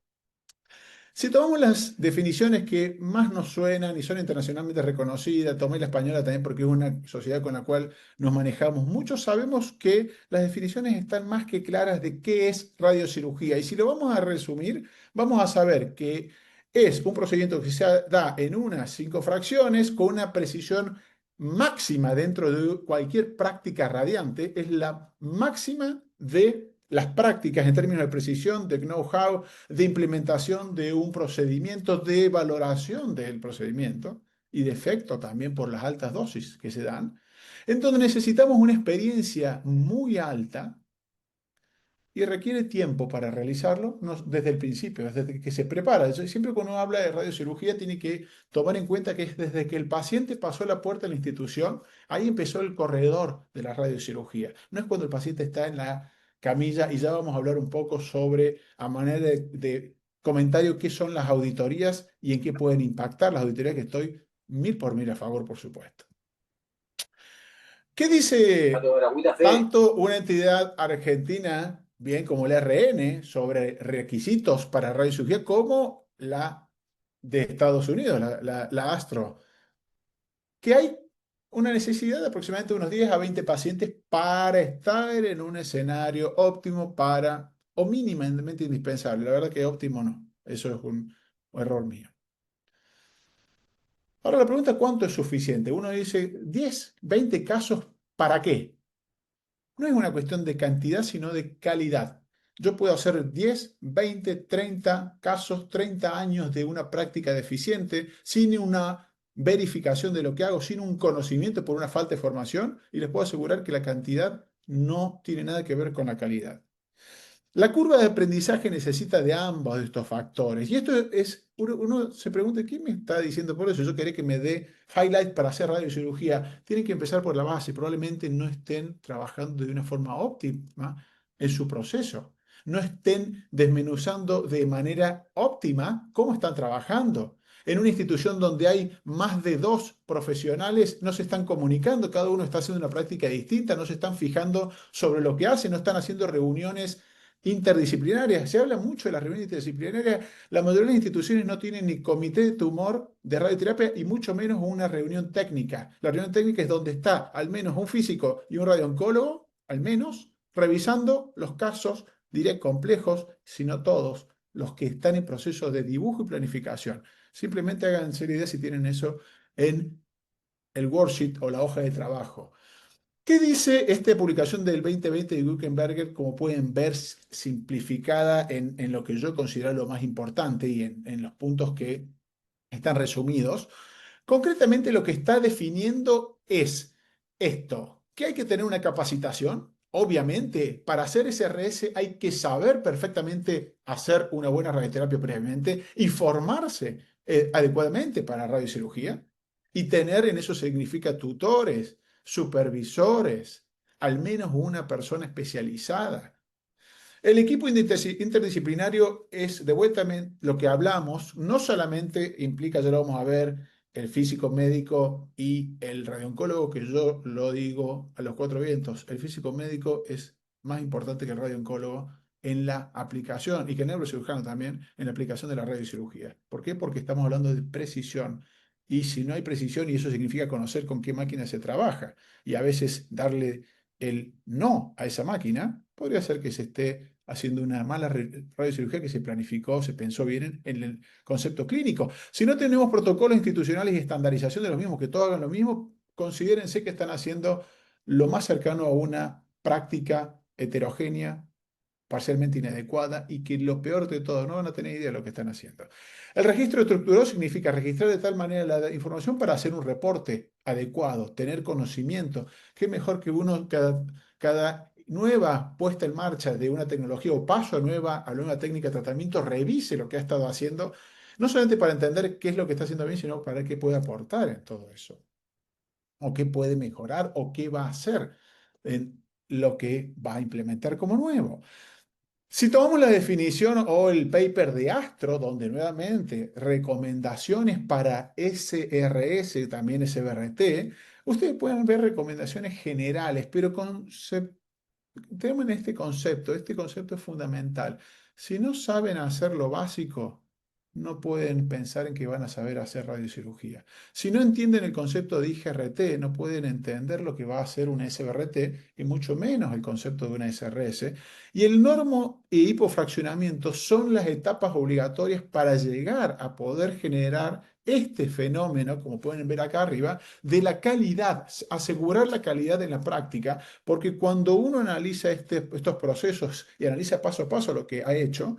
Si tomamos las definiciones que más nos suenan y son internacionalmente reconocidas, tomé la española también porque es una sociedad con la cual nos manejamos mucho, sabemos que las definiciones están más que claras de qué es radiocirugía. Y si lo vamos a resumir, vamos a saber que es un procedimiento que se da en unas 5 fracciones con una precisión máxima dentro de cualquier práctica radiante, es la máxima de las prácticas en términos de precisión, de know-how, de implementación de un procedimiento, de valoración del procedimiento y de efecto también por las altas dosis que se dan, en donde necesitamos una experiencia muy alta y requiere tiempo para realizarlo desde el principio, desde que se prepara. Siempre cuando uno habla de radiocirugía tiene que tomar en cuenta que es desde que el paciente pasó la puerta de la institución, ahí empezó el corredor de la radiocirugía. No es cuando el paciente está en la camilla, y ya vamos a hablar un poco sobre, a manera de comentario, qué son las auditorías y en qué pueden impactar las auditorías, que estoy 1000 por 1000 a favor, por supuesto. ¿Qué dice tanto una entidad argentina, bien como el RN, sobre requisitos para radiocirugía, como la de Estados Unidos, la ASTRO? Que hay una necesidad de aproximadamente unos 10 a 20 pacientes para estar en un escenario óptimo para, o mínimamente indispensable. La verdad que óptimo no, eso es un error mío. Ahora la pregunta, ¿cuánto es suficiente? Uno dice, 10, 20 casos, ¿para qué? No es una cuestión de cantidad, sino de calidad. Yo puedo hacer 10, 20, 30 casos, 30 años de una práctica deficiente, sin una verificación de lo que hago, sin un conocimiento por una falta de formación, y les puedo asegurar que la cantidad no tiene nada que ver con la calidad. La curva de aprendizaje necesita de ambos de estos factores. Y esto es, uno se pregunta, ¿quién me está diciendo por eso? Yo quería que me dé highlight para hacer radiocirugía. Tienen que empezar por la base. Probablemente no estén trabajando de una forma óptima en su proceso. No estén desmenuzando de manera óptima cómo están trabajando. En una institución donde hay más de 2 profesionales, no se están comunicando, cada uno está haciendo una práctica distinta, no se están fijando sobre lo que hacen, no están haciendo reuniones interdisciplinarias. Se habla mucho de las reuniones interdisciplinarias. La mayoría de las instituciones no tienen ni comité de tumor de radioterapia y mucho menos una reunión técnica. La reunión técnica es donde está al menos un físico y un radiooncólogo, al menos, revisando los casos, diré complejos, si no todos, los que están en proceso de dibujo y planificación. Simplemente háganse la idea si tienen eso en el worksheet o la hoja de trabajo. ¿Qué dice esta publicación del 2020 de Guckenberger? Como pueden ver, simplificada en lo que yo considero lo más importante y en los puntos que están resumidos. Concretamente lo que está definiendo es esto, que hay que tener una capacitación. Obviamente, para hacer SRS hay que saber perfectamente hacer una buena radioterapia previamente y formarse adecuadamente para radiocirugía. Y tener en eso significa tutores, supervisores, al menos una persona especializada. El equipo interdisciplinario es, de vuelta lo que hablamos, no solamente implica, ya lo vamos a ver, el físico médico y el radiooncólogo, que yo lo digo a los 4 vientos. El físico médico es más importante que el radiooncólogo en la aplicación, y que el neurocirujano también, en la aplicación de la radiocirugía. ¿Por qué? Porque estamos hablando de precisión. Y si no hay precisión, y eso significa conocer con qué máquina se trabaja, y a veces darle el no a esa máquina, podría ser que se esté haciendo una mala radiocirugía que se planificó, se pensó bien en el concepto clínico. Si no tenemos protocolos institucionales y estandarización de los mismos, que todos hagan lo mismo, considérense que están haciendo lo más cercano a una práctica heterogénea, parcialmente inadecuada, y que lo peor de todo, no van a tener idea de lo que están haciendo. El registro estructurado significa registrar de tal manera la información para hacer un reporte adecuado, tener conocimiento. Qué mejor que uno cada nueva puesta en marcha de una tecnología o paso a nueva técnica de tratamiento, revise lo que ha estado haciendo, no solamente para entender qué es lo que está haciendo bien, sino para qué puede aportar en todo eso, o qué puede mejorar, o qué va a hacer en lo que va a implementar como nuevo. Si tomamos la definición o el paper de Astro, donde nuevamente recomendaciones para SRS, también SBRT, ustedes pueden ver recomendaciones generales, pero tenemos en este concepto es fundamental. Si no saben hacer lo básico, no pueden pensar en que van a saber hacer radiocirugía. Si no entienden el concepto de IGRT, no pueden entender lo que va a hacer una SBRT y mucho menos el concepto de una SRS. Y el normo e hipofraccionamiento son las etapas obligatorias para llegar a poder generar este fenómeno, como pueden ver acá arriba, de la calidad, asegurar la calidad en la práctica, porque cuando uno analiza estos procesos y analiza paso a paso lo que ha hecho,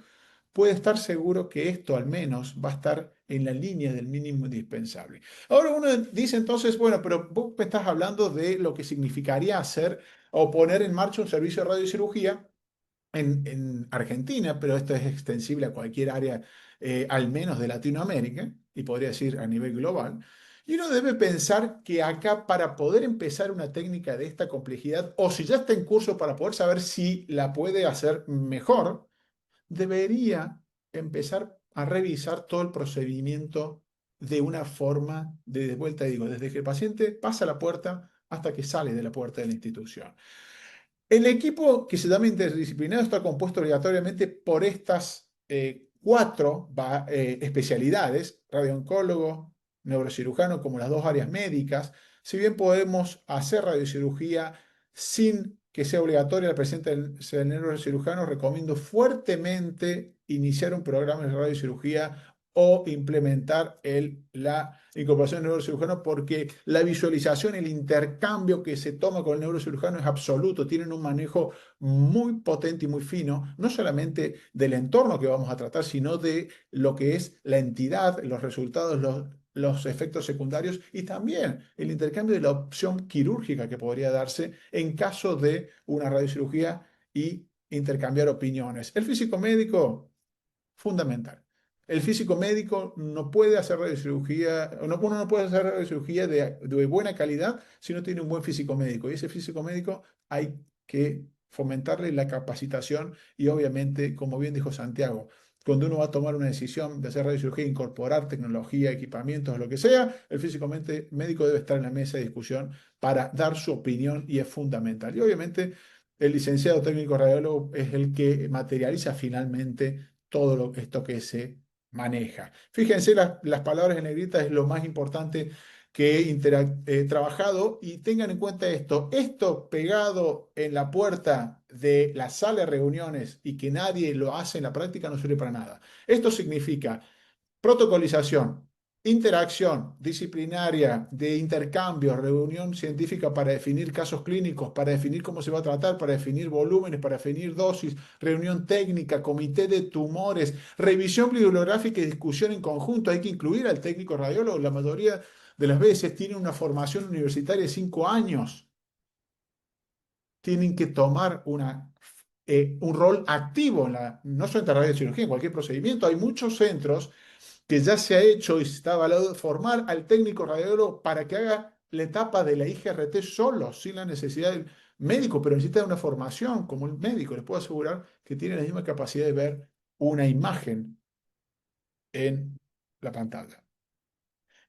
puede estar seguro que esto al menos va a estar en la línea del mínimo indispensable. Ahora uno dice entonces, bueno, pero vos me estás hablando de lo que significaría hacer o poner en marcha un servicio de radiocirugía en Argentina, pero esto es extensible a cualquier área, al menos de Latinoamérica, y podría decir a nivel global. Y uno debe pensar que acá, para poder empezar una técnica de esta complejidad, o si ya está en curso, para poder saber si la puede hacer mejor, debería empezar a revisar todo el procedimiento de una forma de vuelta, digo, desde que el paciente pasa la puerta hasta que sale de la puerta de la institución. El equipo que se llama interdisciplinario está compuesto obligatoriamente por estas 4 especialidades: radiooncólogo, neurocirujano, como las 2 áreas médicas. Si bien podemos hacer radiocirugía sin que sea obligatoria la presencia del neurocirujano, recomiendo fuertemente iniciar un programa de radiocirugía o implementar la incorporación del neurocirujano, porque la visualización, el intercambio que se toma con el neurocirujano es absoluto. Tienen un manejo muy potente y muy fino, no solamente del entorno que vamos a tratar, sino de lo que es la entidad, los resultados, los efectos secundarios, y también el intercambio de la opción quirúrgica que podría darse en caso de una radiocirugía y intercambiar opiniones. El físico médico, fundamental. El físico médico no puede hacer radiocirugía, uno no puede hacer radiocirugía de buena calidad si no tiene un buen físico médico. Y ese físico médico hay que fomentarle la capacitación y obviamente, como bien dijo Santiago, cuando uno va a tomar una decisión de hacer radiocirugía, incorporar tecnología, equipamientos, lo que sea, el físico médico debe estar en la mesa de discusión para dar su opinión y es fundamental. Y obviamente el licenciado técnico radiólogo es el que materializa finalmente todo esto que se maneja. Fíjense, las palabras en negrita es lo más importante que he trabajado y tengan en cuenta esto pegado en la puerta de la sala de reuniones y que nadie lo hace en la práctica no sirve para nada. Esto significa protocolización, interacción disciplinaria de intercambio, reunión científica para definir casos clínicos, para definir cómo se va a tratar, para definir volúmenes, para definir dosis, reunión técnica, comité de tumores, revisión bibliográfica y discusión en conjunto. Hay que incluir al técnico radiólogo. La mayoría de las veces tiene una formación universitaria de 5 años. Tienen que tomar un rol activo, no solamente en la radiocirugía, en cualquier procedimiento. Hay muchos centros que ya se ha hecho y se está avalado formar al técnico radiólogo para que haga la etapa de la IGRT solo, sin la necesidad del médico, pero necesita una formación como el médico. Les puedo asegurar que tiene la misma capacidad de ver una imagen en la pantalla.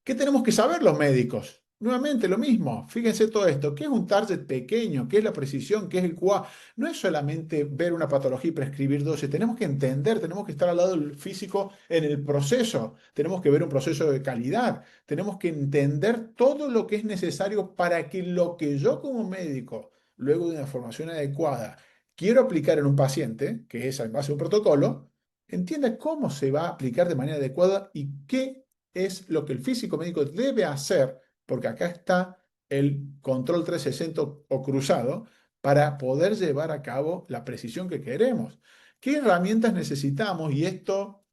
¿Qué tenemos que saber los médicos? Nuevamente lo mismo, fíjense todo esto, ¿qué es un target pequeño? ¿Qué es la precisión? ¿Qué es el QA? No es solamente ver una patología y prescribir dosis, tenemos que entender, tenemos que estar al lado del físico en el proceso, tenemos que ver un proceso de calidad, tenemos que entender todo lo que es necesario para que lo que yo como médico, luego de una formación adecuada, quiero aplicar en un paciente, que es en base a un protocolo, entienda cómo se va a aplicar de manera adecuada y qué es lo que el físico médico debe hacer, porque acá está el control 360 o cruzado, para poder llevar a cabo la precisión que queremos. ¿Qué herramientas necesitamos? Y esto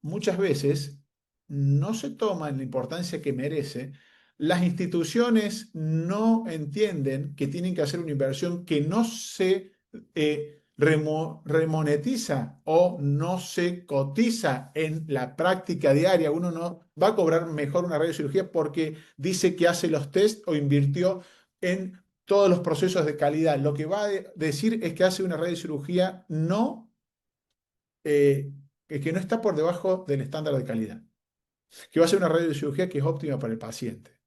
muchas veces no se toma en la importancia que merece. Las instituciones no entienden que tienen que hacer una inversión que no se remonetiza o no se cotiza en la práctica diaria. Uno no va a cobrar mejor una radiocirugía porque dice que hace los test o invirtió en todos los procesos de calidad. Lo que va a decir es que hace una radiocirugía que no está por debajo del estándar de calidad, que va a ser una radiocirugía que es óptima para el paciente.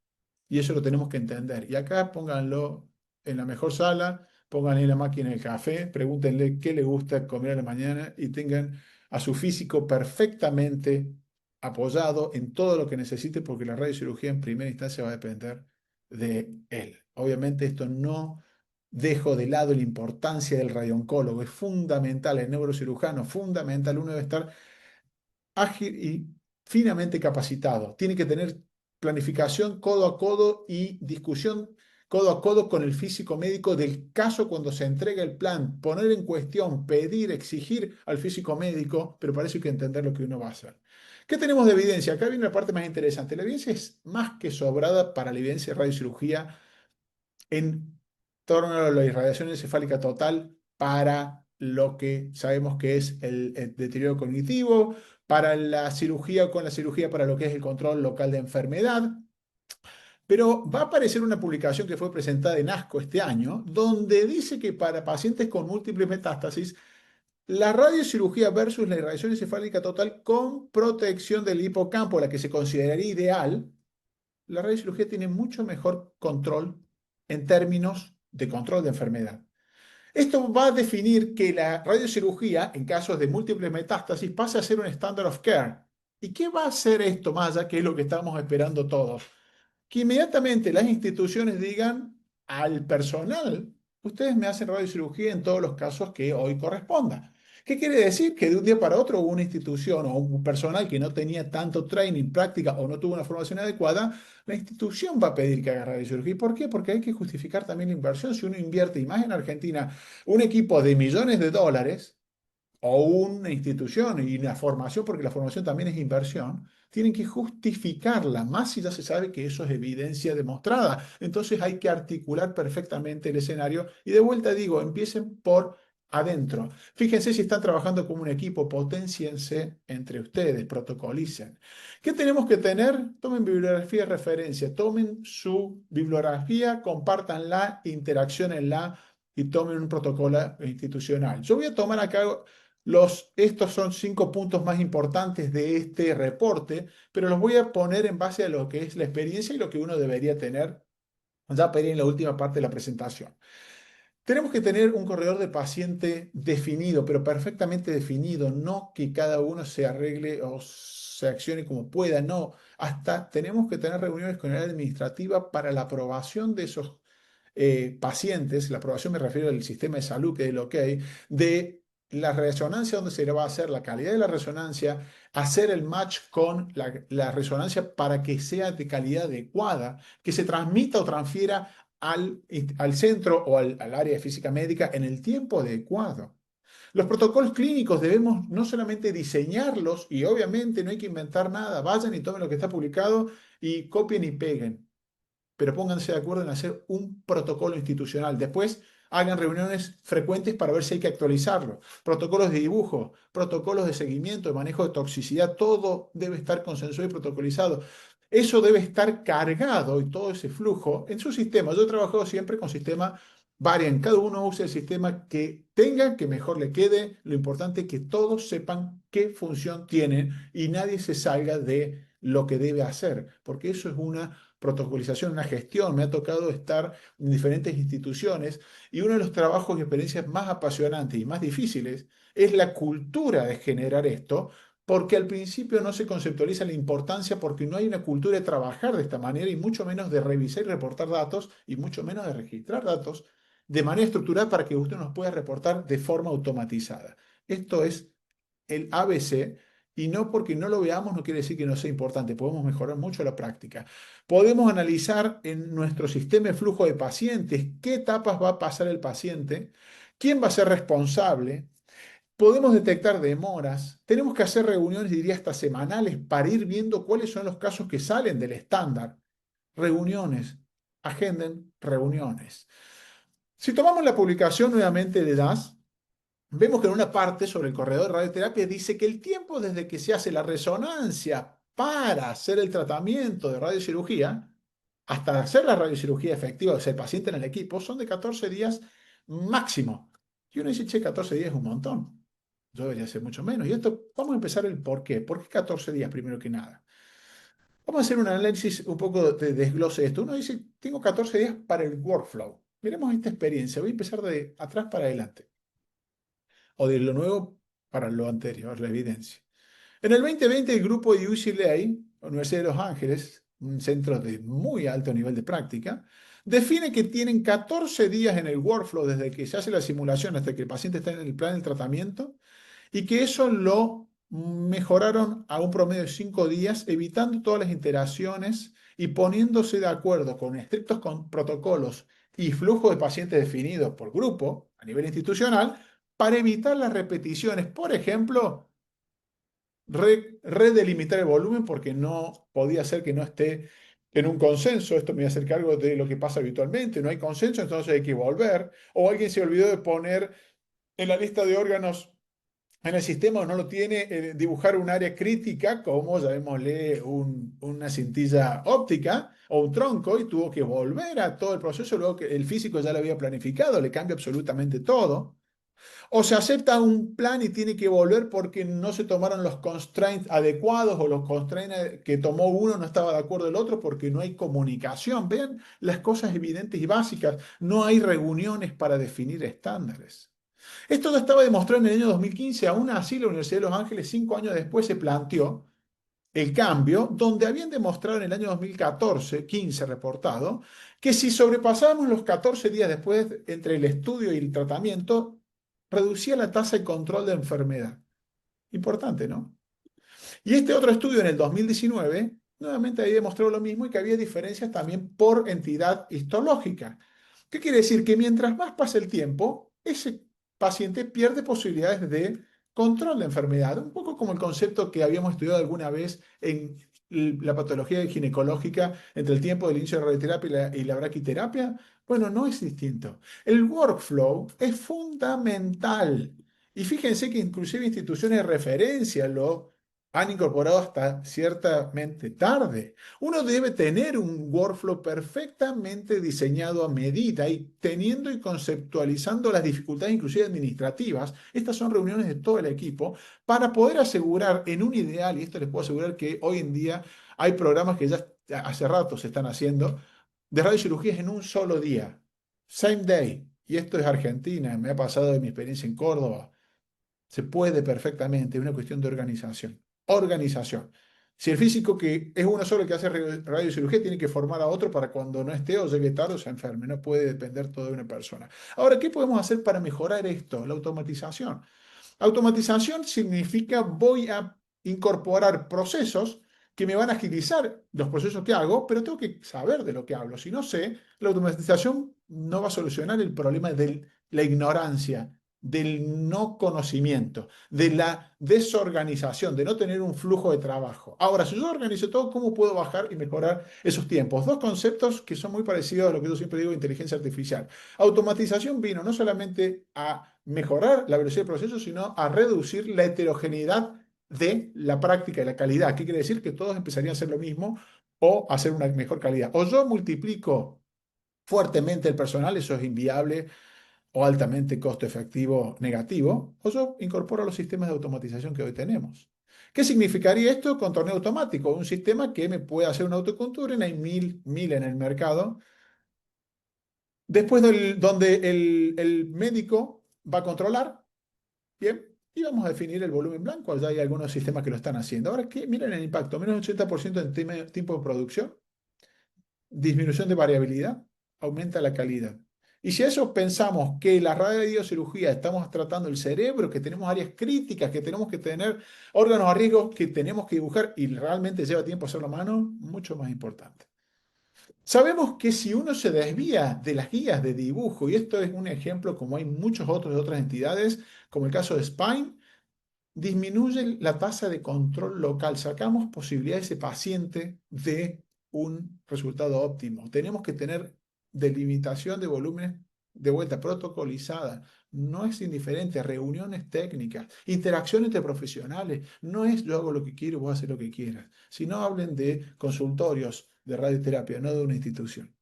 Y eso lo tenemos que entender. Y acá pónganlo en la mejor sala, pónganle en la máquina de café, pregúntenle qué le gusta comer a la mañana y tengan a su físico perfectamente apoyado en todo lo que necesite, porque la radiocirugía en primera instancia va a depender de él. Obviamente esto no dejo de lado la importancia del radiooncólogo, es fundamental, el neurocirujano, fundamental, uno debe estar ágil y finamente capacitado. Tiene que tener planificación codo a codo y discusión codo a codo con el físico médico del caso cuando se entrega el plan, poner en cuestión, pedir, exigir al físico médico, pero para eso hay que entender lo que uno va a hacer. ¿Qué tenemos de evidencia? Acá viene la parte más interesante. La evidencia es más que sobrada para la evidencia de radiocirugía en torno a la irradiación encefálica total para lo que sabemos que es el deterioro cognitivo, para la cirugía o con la cirugía para lo que es el control local de enfermedad. Pero va a aparecer una publicación que fue presentada en ASCO este año, donde dice que para pacientes con múltiples metástasis, la radiocirugía versus la irradiación encefálica total con protección del hipocampo, la que se consideraría ideal, la radiocirugía tiene mucho mejor control en términos de control de enfermedad. Esto va a definir que la radiocirugía, en casos de múltiples metástasis, pase a ser un standard of care. ¿Y qué va a hacer esto más allá, que es lo que estamos esperando todos? Que inmediatamente las instituciones digan al personal, ustedes me hacen radiocirugía en todos los casos que hoy corresponda. ¿Qué quiere decir? Que de un día para otro una institución o un personal que no tenía tanto training, práctica o no tuvo una formación adecuada, la institución va a pedir que haga radiocirugía. ¿Y por qué? Porque hay que justificar también la inversión. Si uno invierte, y más en Argentina, un equipo de millones de dólares, o una institución y una formación, porque la formación también es inversión, tienen que justificarla, más si ya se sabe que eso es evidencia demostrada. Entonces hay que articular perfectamente el escenario y de vuelta digo, empiecen por adentro. Fíjense si están trabajando como un equipo, potenciense entre ustedes, protocolicen. ¿Qué tenemos que tener? Tomen bibliografía de referencia, tomen su bibliografía, compártanla, interacciónenla y tomen un protocolo institucional. Yo voy a tomar acá estos son 5 puntos más importantes de este reporte, pero los voy a poner en base a lo que es la experiencia y lo que uno debería tener ya para ir en la última parte de la presentación. Tenemos que tener un corredor de paciente definido, pero perfectamente definido, no que cada uno se arregle o se accione como pueda, no. Hasta tenemos que tener reuniones con el área administrativa para la aprobación de esos pacientes, la aprobación me refiero al sistema de salud, que es lo que hay, de la resonancia donde se le va a hacer, la calidad de la resonancia, hacer el match con la resonancia para que sea de calidad adecuada, que se transmita o transfiera al centro o al área de física médica en el tiempo adecuado. Los protocolos clínicos debemos no solamente diseñarlos, y obviamente no hay que inventar nada, vayan y tomen lo que está publicado y copien y peguen, pero pónganse de acuerdo en hacer un protocolo institucional. Después hagan reuniones frecuentes para ver si hay que actualizarlo. Protocolos de dibujo, protocolos de seguimiento, de manejo de toxicidad, todo debe estar consensuado y protocolizado. Eso debe estar cargado y todo ese flujo en su sistema. Yo he trabajado siempre con sistemas varian, cada uno usa el sistema que tenga, que mejor le quede. Lo importante es que todos sepan qué función tienen y nadie se salga de lo que debe hacer, porque eso es una protocolización, una gestión. Me ha tocado estar en diferentes instituciones y uno de los trabajos y experiencias más apasionantes y más difíciles es la cultura de generar esto, porque al principio no se conceptualiza la importancia porque no hay una cultura de trabajar de esta manera y mucho menos de revisar y reportar datos y mucho menos de registrar datos de manera estructurada para que usted nos pueda reportar de forma automatizada. Esto es el ABC y no porque no lo veamos no quiere decir que no sea importante. Podemos mejorar mucho la práctica. Podemos analizar en nuestro sistema de flujo de pacientes qué etapas va a pasar el paciente, quién va a ser responsable. Podemos detectar demoras. Tenemos que hacer reuniones, diría hasta semanales, para ir viendo cuáles son los casos que salen del estándar. Reuniones. Agenden reuniones. Si tomamos la publicación nuevamente de DAS, vemos que en una parte sobre el corredor de radioterapia dice que el tiempo desde que se hace la resonancia para hacer el tratamiento de radiocirugía hasta hacer la radiocirugía efectiva, o sea, el paciente en el equipo, son de 14 días máximo. Y uno dice, che, 14 días es un montón. Yo debería ser mucho menos. Y esto, vamos a empezar el por qué. ¿Por qué 14 días primero que nada? Vamos a hacer un análisis un poco de desglose de esto. Uno dice, tengo 14 días para el workflow. Miremos esta experiencia. Voy a empezar de atrás para adelante. O de lo nuevo para lo anterior, la evidencia. En el 2020, el grupo de UCLA, Universidad de Los Ángeles, un centro de muy alto nivel de práctica, define que tienen 14 días en el workflow desde que se hace la simulación hasta que el paciente está en el plan del tratamiento y que eso lo mejoraron a un promedio de 5 días, evitando todas las interacciones y poniéndose de acuerdo con estrictos protocolos y flujo de pacientes definidos por grupo a nivel institucional para evitar las repeticiones. Por ejemplo, redelimitar el volumen porque no podía ser que no esté en un consenso. Esto me voy a hacer cargo de lo que pasa habitualmente. No hay consenso, entonces hay que volver. O alguien se olvidó de poner en la lista de órganos en el sistema o no lo tiene, dibujar un área crítica, como llamémosle una cintilla óptica o un tronco, y tuvo que volver a todo el proceso, luego que el físico ya lo había planificado, le cambia absolutamente todo. O se acepta un plan y tiene que volver porque no se tomaron los constraints adecuados o los constraints que tomó uno no estaba de acuerdo el otro porque no hay comunicación. Vean las cosas evidentes y básicas. No hay reuniones para definir estándares. Esto ya estaba demostrado en el año 2015. Aún así, la Universidad de Los Ángeles, 5 años después, se planteó el cambio, donde habían demostrado en el año 2014, 15 reportado, que si sobrepasábamos los 14 días después entre el estudio y el tratamiento, reducía la tasa de control de enfermedad. Importante, ¿no? Y este otro estudio en el 2019, nuevamente había demostrado lo mismo y que había diferencias también por entidad histológica. ¿Qué quiere decir? Que mientras más pasa el tiempo, ese paciente pierde posibilidades de control de enfermedad. Un poco como el concepto que habíamos estudiado alguna vez en la patología ginecológica entre el tiempo del inicio de la radioterapia y la braquiterapia. Bueno, no es distinto. El workflow es fundamental. Y fíjense que inclusive instituciones de referencia lo han incorporado hasta ciertamente tarde. Uno debe tener un workflow perfectamente diseñado a medida y teniendo y conceptualizando las dificultades inclusive administrativas. Estas son reuniones de todo el equipo para poder asegurar en un ideal, y esto les puedo asegurar que hoy en día hay programas que ya hace rato se están haciendo, de radiocirugías en un solo día, same day. Y esto es Argentina, me ha pasado de mi experiencia en Córdoba. Se puede perfectamente, es una cuestión de organización. Organización. Si el físico que es uno solo el que hace radiocirugía tiene que formar a otro para cuando no esté o llegue tarde o se enferme, no puede depender todo de una persona. Ahora, ¿qué podemos hacer para mejorar esto? La automatización. Automatización significa voy a incorporar procesos que me van a agilizar los procesos que hago, pero tengo que saber de lo que hablo. Si no sé, la automatización no va a solucionar el problema de la ignorancia, del no conocimiento, de la desorganización, de no tener un flujo de trabajo. Ahora, si yo organizo todo, ¿cómo puedo bajar y mejorar esos tiempos? Dos conceptos que son muy parecidos a lo que yo siempre digo de inteligencia artificial. Automatización vino no solamente a mejorar la velocidad del proceso, sino a reducir la heterogeneidad de la práctica y la calidad. ¿Qué quiere decir? Que todos empezarían a hacer lo mismo o a hacer una mejor calidad. O yo multiplico fuertemente el personal, eso es inviable o altamente costo efectivo negativo, o yo incorporo los sistemas de automatización que hoy tenemos. ¿Qué significaría esto con torneo automático? Un sistema que me puede hacer un autoconturing, hay mil en el mercado, después donde el médico va a controlar. Bien, y vamos a definir el volumen blanco. Ya hay algunos sistemas que lo están haciendo. Ahora, miren el impacto, menos 80% en tiempo de producción, disminución de variabilidad, aumenta la calidad. Y si a eso pensamos que la radiocirugía estamos tratando el cerebro, que tenemos áreas críticas, que tenemos que tener órganos a riesgo, que tenemos que dibujar y realmente lleva tiempo hacerlo a mano, mucho más importante. Sabemos que si uno se desvía de las guías de dibujo, y esto es un ejemplo como hay muchos otros de otras entidades, como el caso de Spine, disminuye la tasa de control local. Sacamos posibilidad de ese paciente de un resultado óptimo. Tenemos que tener delimitación de volúmenes de vuelta protocolizada. No es indiferente, reuniones técnicas, interacción entre profesionales. No es yo hago lo que quiero, vos haces lo que quieras. Si no, hablen de consultorios de radioterapia, no de una institución.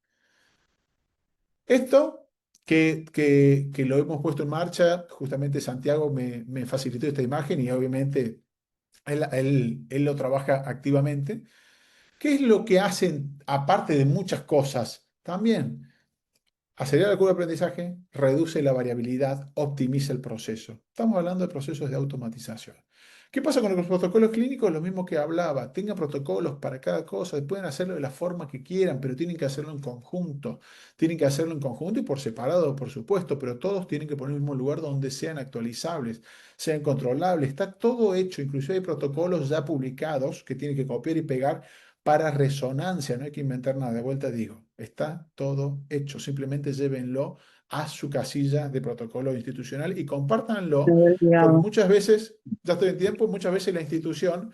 Esto que lo hemos puesto en marcha, justamente Santiago me facilitó esta imagen y obviamente él lo trabaja activamente. ¿Qué es lo que hacen, aparte de muchas cosas? También acelera la curva de aprendizaje, reduce la variabilidad, optimiza el proceso. Estamos hablando de procesos de automatización. ¿Qué pasa con los protocolos clínicos? Lo mismo que hablaba. Tengan protocolos para cada cosa. Pueden hacerlo de la forma que quieran, pero tienen que hacerlo en conjunto. Tienen que hacerlo en conjunto y por separado, por supuesto, pero todos tienen que poner el mismo lugar donde sean actualizables, sean controlables. Está todo hecho. Inclusive hay protocolos ya publicados que tienen que copiar y pegar para resonancia, no hay que inventar nada, de vuelta digo, está todo hecho, simplemente llévenlo a su casilla de protocolo institucional y compártanlo, porque Digamos. muchas veces, ya estoy en tiempo, muchas veces la institución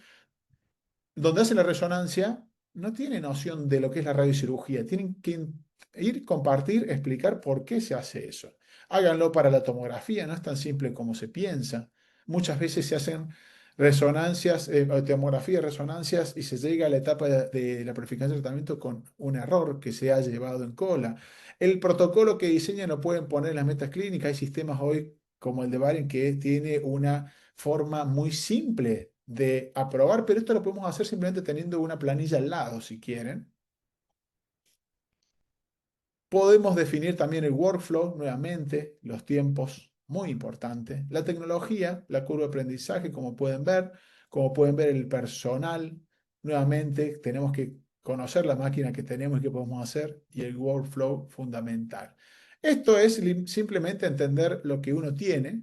donde hace la resonancia no tiene noción de lo que es la radiocirugía, tienen que ir, compartir, explicar por qué se hace eso. Háganlo para la tomografía, no es tan simple como se piensa. Muchas veces se hacen resonancias, tomografía, resonancias y se llega a la etapa de la planificación de tratamiento con un error que se ha llevado en cola. El protocolo que diseñan lo pueden poner en las metas clínicas. Hay sistemas hoy como el de Baren que tiene una forma muy simple de aprobar, pero esto lo podemos hacer simplemente teniendo una planilla al lado, si quieren. Podemos definir también el workflow, nuevamente, los tiempos, muy importante. La tecnología, la curva de aprendizaje, como pueden ver el personal, nuevamente tenemos que conocer la máquina que tenemos y qué podemos hacer, y el workflow fundamental. Esto es simplemente entender lo que uno tiene,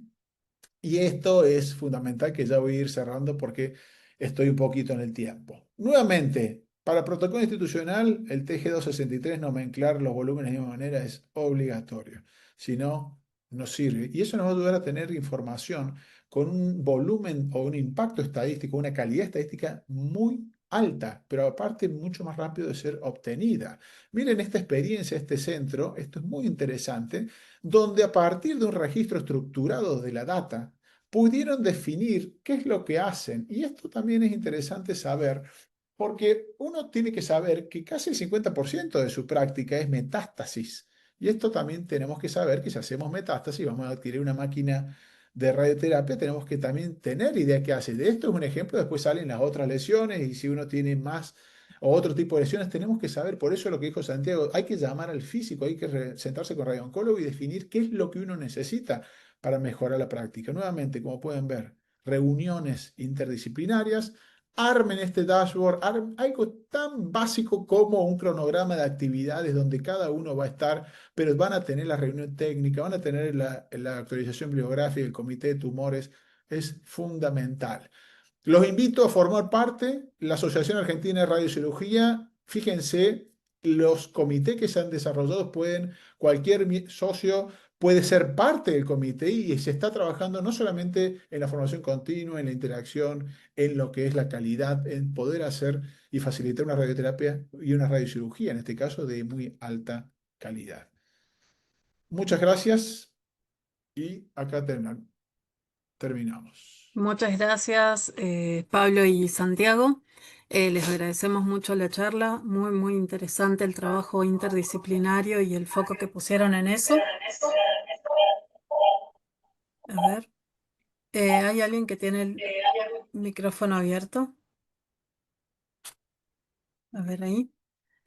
y esto es fundamental que ya voy a ir cerrando porque estoy un poquito en el tiempo. Nuevamente, para el protocolo institucional, el TG263, nomenclar los volúmenes de la misma manera es obligatorio. Si no, no sirve. Y eso nos va a ayudar a tener información con un volumen o un impacto estadístico, una calidad estadística muy alta, pero aparte mucho más rápido de ser obtenida. Miren esta experiencia, este centro, esto es muy interesante, donde a partir de un registro estructurado de la data, pudieron definir qué es lo que hacen. Y esto también es interesante saber, porque uno tiene que saber que casi el 50% de su práctica es metástasis. Y esto también tenemos que saber que si hacemos metástasis, vamos a adquirir una máquina de radioterapia, tenemos que también tener idea qué hace. De esto es un ejemplo, después salen las otras lesiones y si uno tiene más o otro tipo de lesiones, tenemos que saber, por eso lo que dijo Santiago, hay que llamar al físico, hay que sentarse con radiooncólogo y definir qué es lo que uno necesita para mejorar la práctica. Nuevamente, como pueden ver, reuniones interdisciplinarias, armen este dashboard, algo tan básico como un cronograma de actividades donde cada uno va a estar, pero van a tener la reunión técnica, van a tener la actualización bibliográfica, el comité de tumores, es fundamental. Los invito a formar parte, la Asociación Argentina de Radiocirugía, fíjense, los comités que se han desarrollado pueden, cualquier socio puede ser parte del comité y se está trabajando no solamente en la formación continua, en la interacción, en lo que es la calidad, en poder hacer y facilitar una radioterapia y una radiocirugía, en este caso de muy alta calidad. Muchas gracias y acá terminamos. Muchas gracias, Pablo y Santiago. Les agradecemos mucho la charla, muy, muy interesante el trabajo interdisciplinario y el foco que pusieron en eso. A ver, ¿hay alguien que tiene el micrófono abierto? A ver ahí.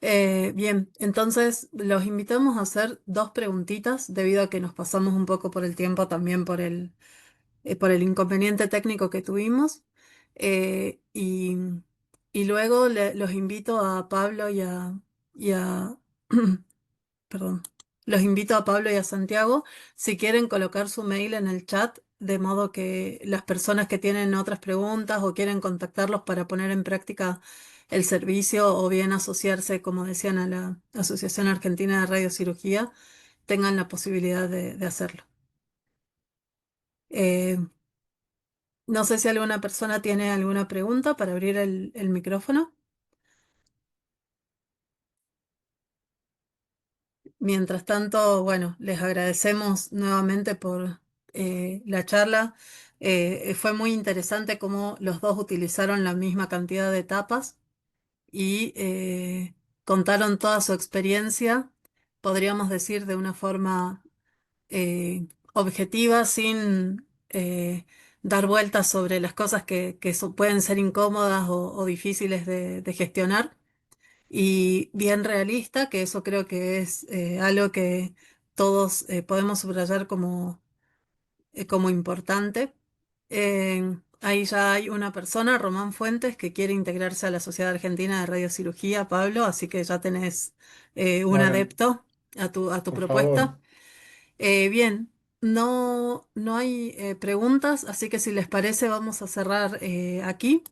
Bien, entonces los invitamos a hacer dos preguntitas debido a que nos pasamos un poco por el tiempo también por el inconveniente técnico que tuvimos. Eh, y, y luego los invito a Pablo y a perdón, los invito a Pablo y a Santiago si quieren colocar su mail en el chat, de modo que las personas que tienen otras preguntas o quieren contactarlos para poner en práctica el servicio o bien asociarse, como decían, a la Asociación Argentina de Radiocirugía, tengan la posibilidad de hacerlo. Eh, no sé si alguna persona tiene alguna pregunta para abrir el micrófono. Mientras tanto, bueno, les agradecemos nuevamente por la charla. Fue muy interesante cómo los dos utilizaron la misma cantidad de etapas y contaron toda su experiencia, podríamos decir, de una forma objetiva, sin dar vueltas sobre las cosas que pueden ser incómodas o difíciles de gestionar y bien realista, que eso creo que es algo que todos podemos subrayar como importante. Ahí ya hay una persona, Román Fuentes, que quiere integrarse a la Sociedad Argentina de Radiocirugía, Pablo, así que ya tenés un Bueno, adepto a tu por favor. propuesta. Bien, no hay preguntas, así que si les parece vamos a cerrar aquí.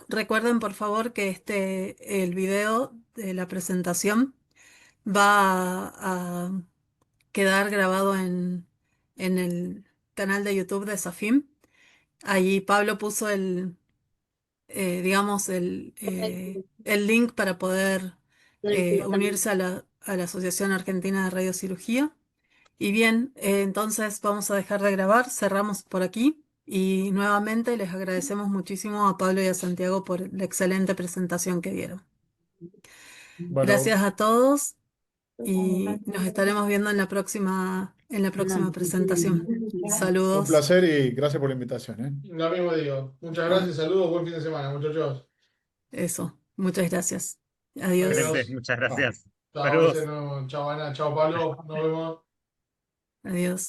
Recuerden por favor que el video de la presentación va a quedar grabado en el canal de YouTube de Safim. Allí Pablo puso digamos, el link para poder unirse a la Asociación Argentina de Radiocirugía. Y bien, entonces vamos a dejar de grabar, cerramos por aquí y nuevamente les agradecemos muchísimo a Pablo y a Santiago por la excelente presentación que dieron. Bueno, Gracias a todos y nos estaremos viendo en la próxima presentación. un Saludos, placer y gracias por la invitación, ¿eh? Lo mismo digo. Muchas ¿no? gracias, saludos, buen fin de semana, muchachos. Eso, muchas gracias. Adiós, Excelente, Adiós. muchas Chao. gracias. Chao, Saludos. chao, Ana, chao, Pablo, nos vemos. adiós.